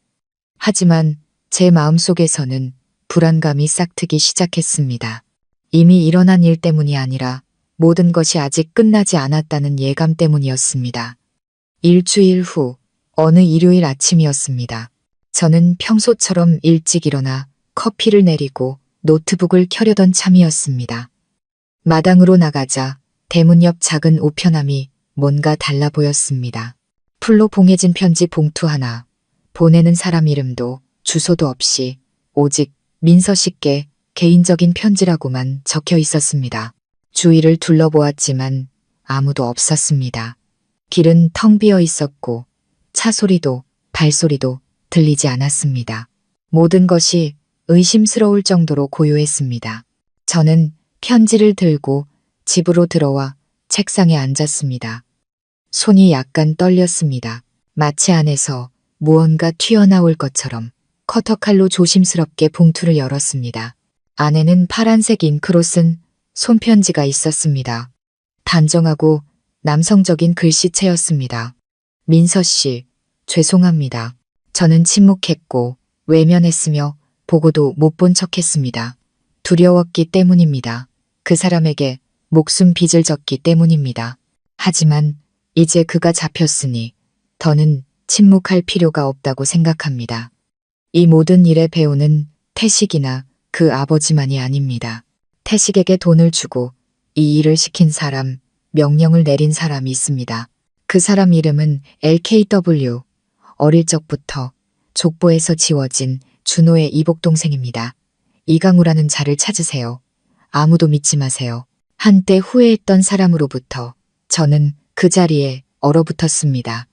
하지만 제 마음속에서는 불안감이 싹트기 시작했습니다. 이미 일어난 일 때문이 아니라 모든 것이 아직 끝나지 않았다는 예감 때문이었습니다. 일주일 후 어느 일요일 아침이었습니다. 저는 평소처럼 일찍 일어나 커피를 내리고 노트북을 켜려던 참이었습니다. 마당으로 나가자 대문 옆 작은 우편함이 뭔가 달라 보였습니다. 풀로 봉해진 편지 봉투 하나, 보내는 사람 이름도 주소도 없이 오직 민서 씨께 개인적인 편지라고만 적혀 있었습니다. 주위를 둘러보았지만 아무도 없었습니다. 길은 텅 비어 있었고 차 소리도 발소리도 들리지 않았습니다. 모든 것이 의심스러울 정도로 고요했습니다. 저는 편지를 들고 집으로 들어와 책상에 앉았습니다. 손이 약간 떨렸습니다. 마치 안에서 무언가 튀어나올 것처럼 커터칼로 조심스럽게 봉투를 열었습니다. 안에는 파란색 잉크로 쓴 손편지가 있었습니다. 단정하고 남성적인 글씨체였습니다. 민서 씨, 죄송합니다. 저는 침묵했고 외면했으며 보고도 못 본 척했습니다. 두려웠기 때문입니다. 그 사람에게 목숨 빚을 졌기 때문입니다. 하지만 이제 그가 잡혔으니 더는 침묵할 필요가 없다고 생각합니다. 이 모든 일의 배우는 태식이나 그 아버지만이 아닙니다. 태식에게 돈을 주고 이 일을 시킨 사람, 명령을 내린 사람이 있습니다. 그 사람 이름은 LKW. 어릴 적부터 족보에서 지워진 준호의 이복동생입니다. 이강우라는 자를 찾으세요. 아무도 믿지 마세요. 한때 후회했던 사람으로부터 저는 그 자리에 얼어붙었습니다.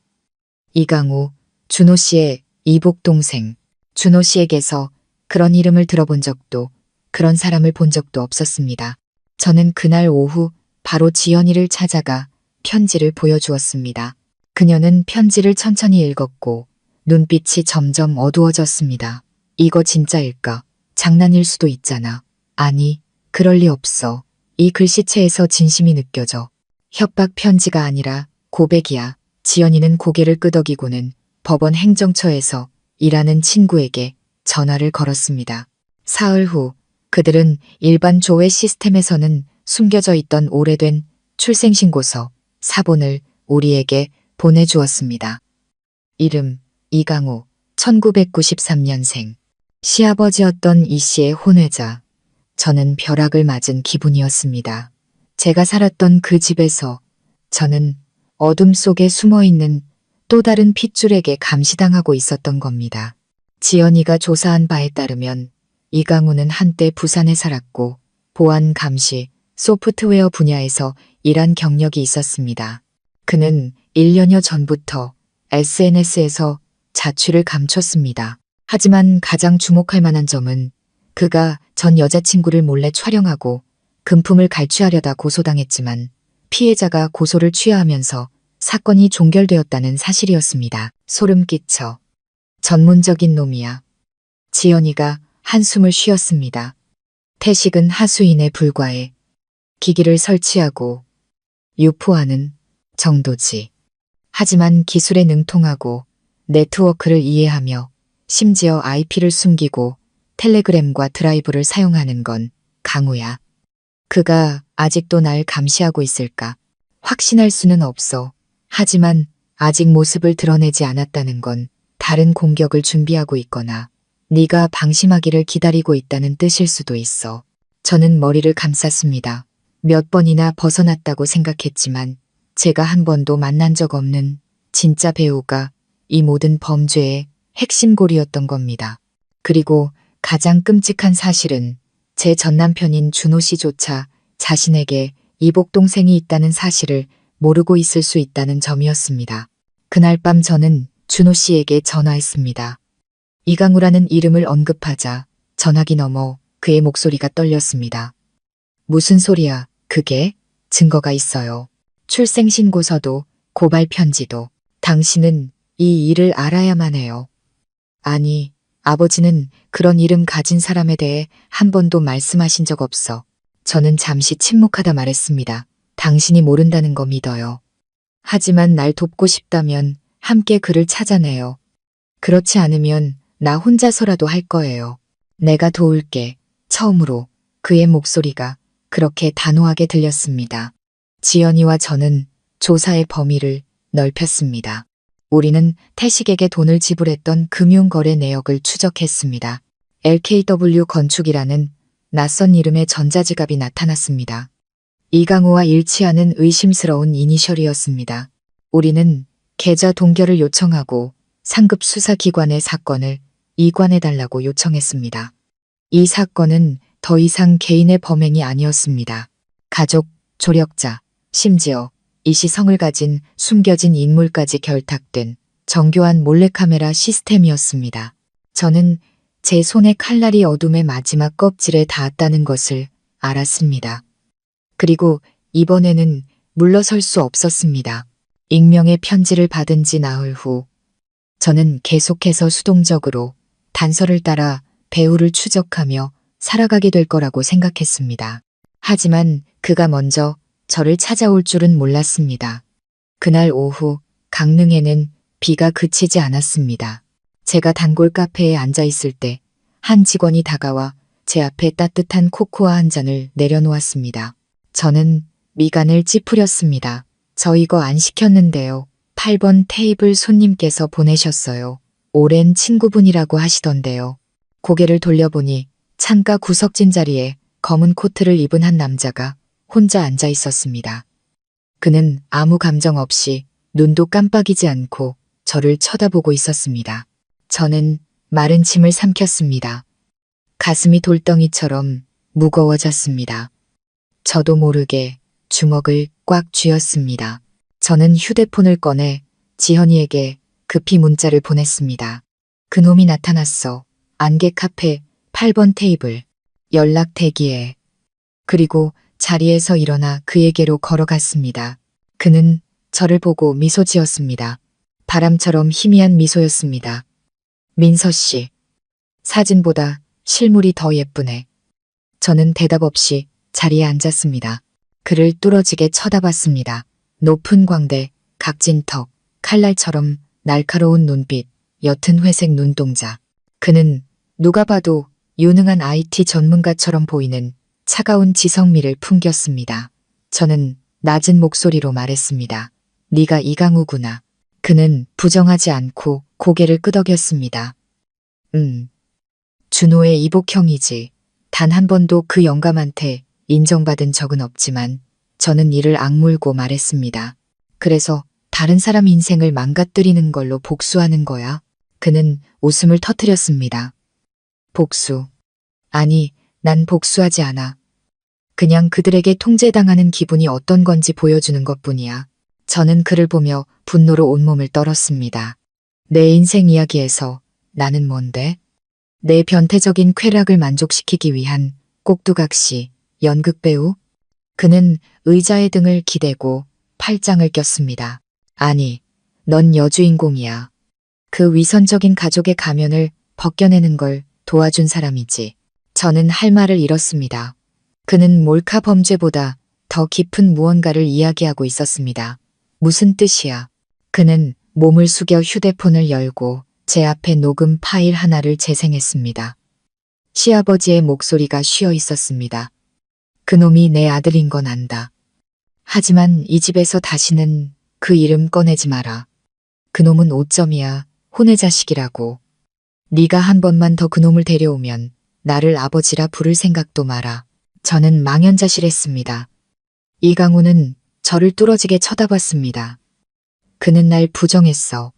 이강우, 준호 씨의 이복동생. 준호 씨에게서 그런 이름을 들어본 적도, 그런 사람을 본 적도 없었습니다. 저는 그날 오후 바로 지연이를 찾아가 편지를 보여주었습니다. 그녀는 편지를 천천히 읽었고 눈빛이 점점 어두워졌습니다. 이거 진짜일까? 장난일 수도 있잖아. 아니, 그럴 리 없어. 이 글씨체에서 진심이 느껴져. 협박 편지가 아니라 고백이야. 지연이는 고개를 끄덕이고는 법원 행정처에서 일하는 친구에게 전화를 걸었습니다. 사흘 후 그들은 일반 조회 시스템에서는 숨겨져 있던 오래된 출생신고서 사본을 우리에게 보내주었습니다. 이름 이강우, 1993년생. 시아버지였던 이 씨의 혼외자. 저는 벼락을 맞은 기분이었습니다. 제가 살았던 그 집에서 저는 어둠 속에 숨어있는 또 다른 핏줄에게 감시당하고 있었던 겁니다. 지연이가 조사한 바에 따르면 이강우는 한때 부산에 살았고 보안 감시, 소프트웨어 분야에서 일한 경력이 있었습니다. 그는 1년여 전부터 SNS에서 자취를 감췄습니다. 하지만 가장 주목할 만한 점은 그가 전 여자친구를 몰래 촬영하고 금품을 갈취하려다 고소당했지만 피해자가 고소를 취하하면서 사건이 종결되었다는 사실이었습니다. 소름 끼쳐. 전문적인 놈이야. 지연이가 한숨을 쉬었습니다. 태식은 하수인에 불과해. 기기를 설치하고 유포하는 정도지. 하지만 기술에 능통하고 네트워크를 이해하며 심지어 IP를 숨기고 텔레그램과 드라이브를 사용하는 건 강우야. 그가 아직도 날 감시하고 있을까? 확신할 수는 없어. 하지만 아직 모습을 드러내지 않았다는 건 다른 공격을 준비하고 있거나 네가 방심하기를 기다리고 있다는 뜻일 수도 있어. 저는 머리를 감쌌습니다. 몇 번이나 벗어났다고 생각했지만 제가 한 번도 만난 적 없는 진짜 배우가 이 모든 범죄의 핵심골이었던 겁니다. 그리고 가장 끔찍한 사실은 제 전남편인 준호 씨조차 자신에게 이복동생이 있다는 사실을 모르고 있을 수 있다는 점이었습니다. 그날 밤 저는 준호 씨에게 전화했습니다. 이강우라는 이름을 언급하자 전화기 너머 그의 목소리가 떨렸습니다. 무슨 소리야, 그게? 증거가 있어요. 출생신고서도 고발 편지도. 당신은 이 일을 알아야만 해요. 아니, 아버지는 그런 이름 가진 사람에 대해 한 번도 말씀하신 적 없어. 저는 잠시 침묵하다 말했습니다. 당신이 모른다는 거 믿어요. 하지만 날 돕고 싶다면 함께 그를 찾아내요. 그렇지 않으면 나 혼자서라도 할 거예요. 내가 도울게. 처음으로 그의 목소리가 그렇게 단호하게 들렸습니다. 지연이와 저는 조사의 범위를 넓혔습니다. 우리는 태식에게 돈을 지불했던 금융거래 내역을 추적했습니다. LKW 건축이라는 낯선 이름의 전자지갑이 나타났습니다. 이강우와 일치하는 의심스러운 이니셜이었습니다. 우리는 계좌 동결을 요청하고 상급 수사기관의 사건을 이관해달라고 요청했습니다. 이 사건은 더 이상 개인의 범행이 아니었습니다. 가족, 조력자, 심지어 이시성을 가진 숨겨진 인물까지 결탁된 정교한 몰래카메라 시스템이었습니다. 저는 제 손의 칼날이 어둠의 마지막 껍질에 닿았다는 것을 알았습니다. 그리고 이번에는 물러설 수 없었습니다. 익명의 편지를 받은 지 나흘 후 저는 계속해서 수동적으로 단서를 따라 배우를 추적하며 살아가게 될 거라고 생각했습니다. 하지만 그가 먼저 저를 찾아올 줄은 몰랐습니다. 그날 오후 강릉에는 비가 그치지 않았습니다. 제가 단골 카페에 앉아 있을 때 한 직원이 다가와 제 앞에 따뜻한 코코아 한 잔을 내려놓았습니다. 저는 미간을 찌푸렸습니다. 저 이거 안 시켰는데요. 8번 테이블 손님께서 보내셨어요. 오랜 친구분이라고 하시던데요. 고개를 돌려보니 창가 구석진 자리에 검은 코트를 입은 한 남자가 혼자 앉아 있었습니다. 그는 아무 감정 없이 눈도 깜빡이지 않고 저를 쳐다보고 있었습니다. 저는 마른 침을 삼켰습니다. 가슴이 돌덩이처럼 무거워졌습니다. 저도 모르게 주먹을 꽉 쥐었습니다. 저는 휴대폰을 꺼내 지현이에게 급히 문자를 보냈습니다. 그놈이 나타났어. 안개 카페 8번 테이블. 연락 대기해. 그리고 자리에서 일어나 그에게로 걸어갔습니다. 그는 저를 보고 미소 지었습니다. 바람처럼 희미한 미소였습니다. 민서 씨. 사진보다 실물이 더 예쁘네. 저는 대답 없이 자리에 앉았습니다. 그를 뚫어지게 쳐다봤습니다. 높은 광대, 각진 턱, 칼날처럼 날카로운 눈빛, 옅은 회색 눈동자. 그는 누가 봐도 유능한 IT 전문가처럼 보이는 차가운 지성미를 풍겼습니다. 저는 낮은 목소리로 말했습니다. 네가 이강우구나. 그는 부정하지 않고 고개를 끄덕였습니다. 준호의 이복형이지. 단 한 번도 그 영감한테 인정받은 적은 없지만 저는 이를 악물고 말했습니다. 그래서 다른 사람 인생을 망가뜨리는 걸로 복수하는 거야. 그는 웃음을 터뜨렸습니다. 복수. 아니, 난 복수하지 않아. 그냥 그들에게 통제당하는 기분이 어떤 건지 보여주는 것뿐이야. 저는 그를 보며 분노로 온몸을 떨었습니다. 내 인생 이야기에서 나는 뭔데? 내 변태적인 쾌락을 만족시키기 위한 꼭두각시, 연극배우? 그는 의자에 등을 기대고 팔짱을 꼈습니다. 아니, 넌 여주인공이야. 그 위선적인 가족의 가면을 벗겨내는 걸 도와준 사람이지. 저는 할 말을 잃었습니다. 그는 몰카 범죄보다 더 깊은 무언가를 이야기하고 있었습니다. 무슨 뜻이야? 그는 몸을 숙여 휴대폰을 열고 제 앞에 녹음 파일 하나를 재생했습니다. 시아버지의 목소리가 쉬어 있었습니다. 그놈이 내 아들인 건 안다. 하지만 이 집에서 다시는 그 이름 꺼내지 마라. 그놈은 오점이야. 혼의 자식이라고. 네가 한 번만 더 그놈을 데려오면 나를 아버지라 부를 생각도 마라. 저는 망연자실했습니다. 이강우는 저를 뚫어지게 쳐다봤습니다. 그는 날 부정했어.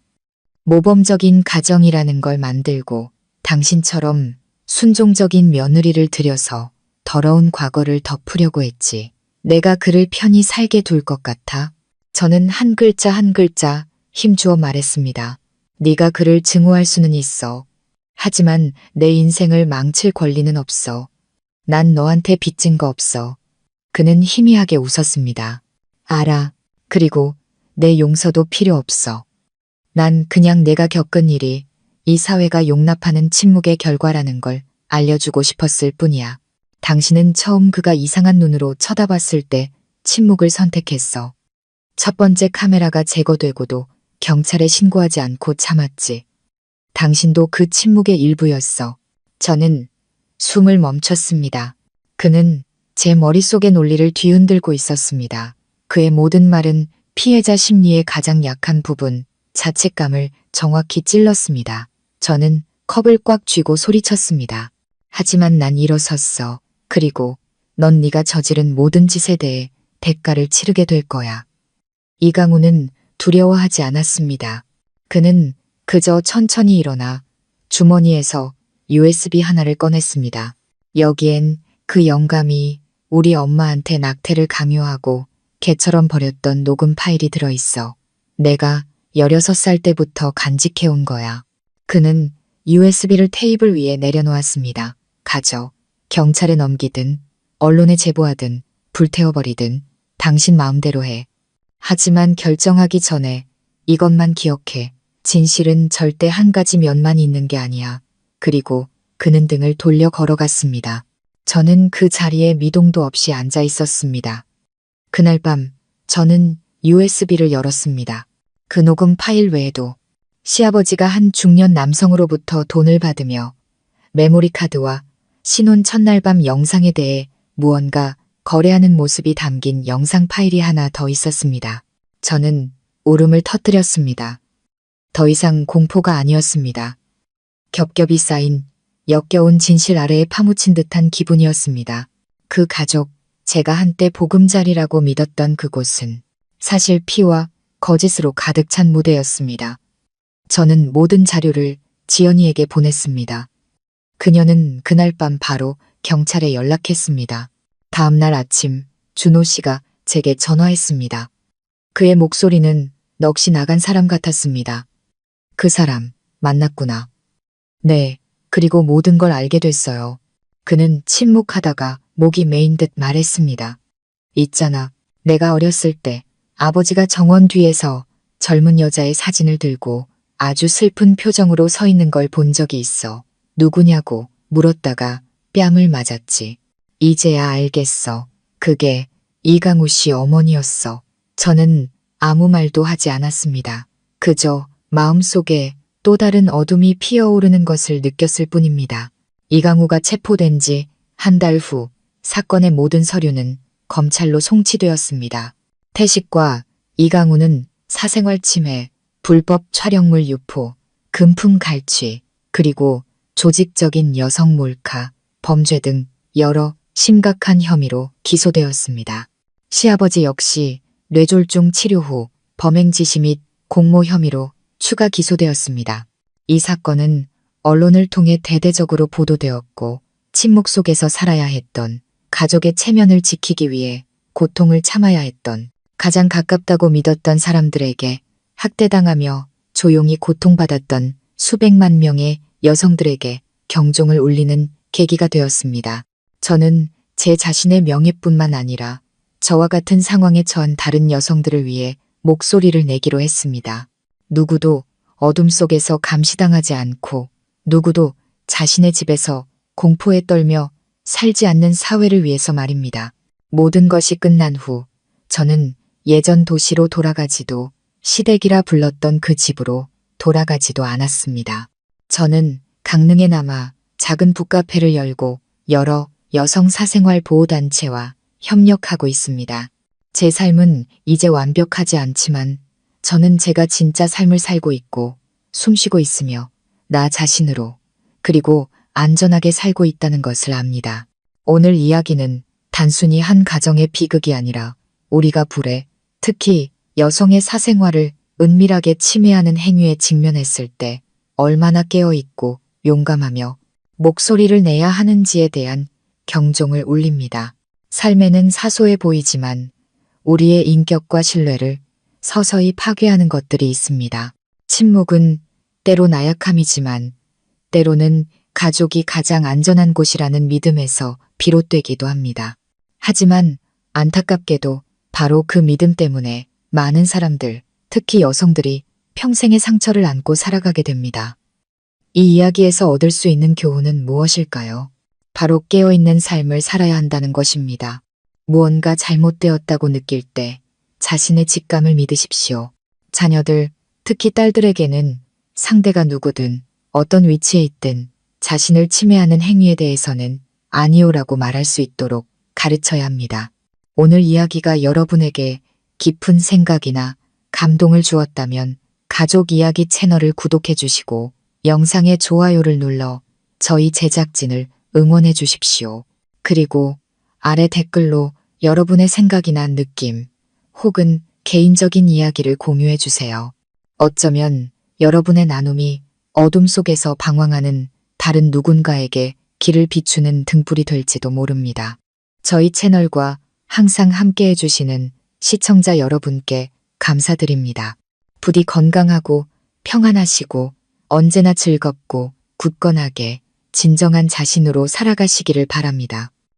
모범적인 가정이라는 걸 만들고 당신처럼 순종적인 며느리를 들여서 더러운 과거를 덮으려고 했지. 내가 그를 편히 살게 둘 것 같아? 저는 한 글자 한 글자 힘주어 말했습니다. 네가 그를 증오할 수는 있어. 하지만 내 인생을 망칠 권리는 없어. 난 너한테 빚진 거 없어. 그는 희미하게 웃었습니다. 알아. 그리고 내 용서도 필요 없어. 난 그냥 내가 겪은 일이 이 사회가 용납하는 침묵의 결과라는 걸 알려주고 싶었을 뿐이야. 당신은 처음 그가 이상한 눈으로 쳐다봤을 때 침묵을 선택했어. 첫 번째 카메라가 제거되고도 경찰에 신고하지 않고 참았지. 당신도 그 침묵의 일부였어. 저는 숨을 멈췄습니다. 그는 제 머릿속의 논리를 뒤흔들고 있었습니다. 그의 모든 말은 피해자 심리의 가장 약한 부분, 자책감을 정확히 찔렀습니다. 저는 컵을 꽉 쥐고 소리쳤습니다. 하지만 난 일어섰어. 그리고 넌 네가 저지른 모든 짓에 대해 대가를 치르게 될 거야. 이강우는 두려워하지 않았습니다. 그는 그저 천천히 일어나 주머니에서 USB 하나를 꺼냈습니다. 여기엔 그 영감이 우리 엄마한테 낙태를 강요하고 개처럼 버렸던 녹음 파일이 들어있어. 내가 16살 때부터 간직해온 거야. 그는 USB를 테이블 위에 내려놓았습니다. 가져. 경찰에 넘기든 언론에 제보하든 불태워버리든 당신 마음대로 해. 하지만 결정하기 전에 이것만 기억해. 진실은 절대 한 가지 면만 있는 게 아니야. 그리고 그는 등을 돌려 걸어갔습니다. 저는 그 자리에 미동도 없이 앉아 있었습니다. 그날 밤 저는 USB를 열었습니다. 그 녹음 파일 외에도 시아버지가 한 중년 남성으로부터 돈을 받으며 메모리 카드와 신혼 첫날 밤 영상에 대해 무언가 거래하는 모습이 담긴 영상 파일이 하나 더 있었습니다. 저는 울음을 터뜨렸습니다. 더 이상 공포가 아니었습니다. 겹겹이 쌓인 역겨운 진실 아래에 파묻힌 듯한 기분이었습니다. 그 가족, 제가 한때 보금자리라고 믿었던 그곳은 사실 피와 거짓으로 가득 찬 무대였습니다. 저는 모든 자료를 지연이에게 보냈습니다. 그녀는 그날 밤 바로 경찰에 연락했습니다. 다음 날 아침 준호 씨가 제게 전화했습니다. 그의 목소리는 넋이 나간 사람 같았습니다. 그 사람 만났구나. 네, 그리고 모든 걸 알게 됐어요. 그는 침묵하다가 목이 메인 듯 말했습니다. 있잖아, 내가 어렸을 때 아버지가 정원 뒤에서 젊은 여자의 사진을 들고 아주 슬픈 표정으로 서 있는 걸 본 적이 있어. 누구냐고 물었다가 뺨을 맞았지. 이제야 알겠어. 그게 이강우 씨 어머니였어. 저는 아무 말도 하지 않았습니다. 그저 마음속에 또 다른 어둠이 피어오르는 것을 느꼈을 뿐입니다. 이강우가 체포된 지 한 달 후 사건의 모든 서류는 검찰로 송치되었습니다. 태식과 이강우는 사생활 침해, 불법 촬영물 유포, 금품 갈취, 그리고 조직적인 여성 몰카, 범죄 등 여러 심각한 혐의로 기소되었습니다. 시아버지 역시 뇌졸중 치료 후 범행 지시 및 공모 혐의로 추가 기소되었습니다. 이 사건은 언론을 통해 대대적으로 보도되었고 침묵 속에서 살아야 했던 가족의 체면을 지키기 위해 고통을 참아야 했던 가장 가깝다고 믿었던 사람들에게 학대당하며 조용히 고통받았던 수백만 명의 여성들에게 경종을 울리는 계기가 되었습니다. 저는 제 자신의 명예뿐만 아니라 저와 같은 상황에 처한 다른 여성들을 위해 목소리를 내기로 했습니다. 누구도 어둠 속에서 감시당하지 않고 누구도 자신의 집에서 공포에 떨며 살지 않는 사회를 위해서 말입니다. 모든 것이 끝난 후 저는 예전 도시로 돌아가지도 시댁이라 불렀던 그 집으로 돌아가지도 않았습니다. 저는 강릉에 남아 작은 북카페를 열고 여러 여성 사생활 보호단체와 협력하고 있습니다. 제 삶은 이제 완벽하지 않지만 저는 제가 진짜 삶을 살고 있고 숨쉬고 있으며 나 자신으로 그리고 안전하게 살고 있다는 것을 압니다. 오늘 이야기는 단순히 한 가정의 비극이 아니라 우리가 불에, 특히 여성의 사생활을 은밀하게 침해하는 행위에 직면했을 때 얼마나 깨어있고 용감하며 목소리를 내야 하는지에 대한 경종을 울립니다. 삶에는 사소해 보이지만 우리의 인격과 신뢰를 서서히 파괴하는 것들이 있습니다. 침묵은 때로 나약함이지만 때로는 가족이 가장 안전한 곳이라는 믿음에서 비롯되기도 합니다. 하지만 안타깝게도 바로 그 믿음 때문에 많은 사람들, 특히 여성들이 평생의 상처를 안고 살아가게 됩니다. 이 이야기에서 얻을 수 있는 교훈은 무엇일까요? 바로 깨어있는 삶을 살아야 한다는 것입니다. 무언가 잘못되었다고 느낄 때 자신의 직감을 믿으십시오. 자녀들, 특히 딸들에게는 상대가 누구든 어떤 위치에 있든 자신을 침해하는 행위에 대해서는 아니오라고 말할 수 있도록 가르쳐야 합니다. 오늘 이야기가 여러분에게 깊은 생각이나 감동을 주었다면 가족 이야기 채널을 구독해 주시고 영상에 좋아요를 눌러 저희 제작진을 응원해 주십시오. 그리고 아래 댓글로 여러분의 생각이나 느낌 혹은 개인적인 이야기를 공유해 주세요. 어쩌면 여러분의 나눔이 어둠 속에서 방황하는 다른 누군가에게 길을 비추는 등불이 될지도 모릅니다. 저희 채널과 항상 함께 해주시는 시청자 여러분께 감사드립니다. 부디 건강하고 평안하시고 언제나 즐겁고 굳건하게 진정한 자신으로 살아가시기를 바랍니다.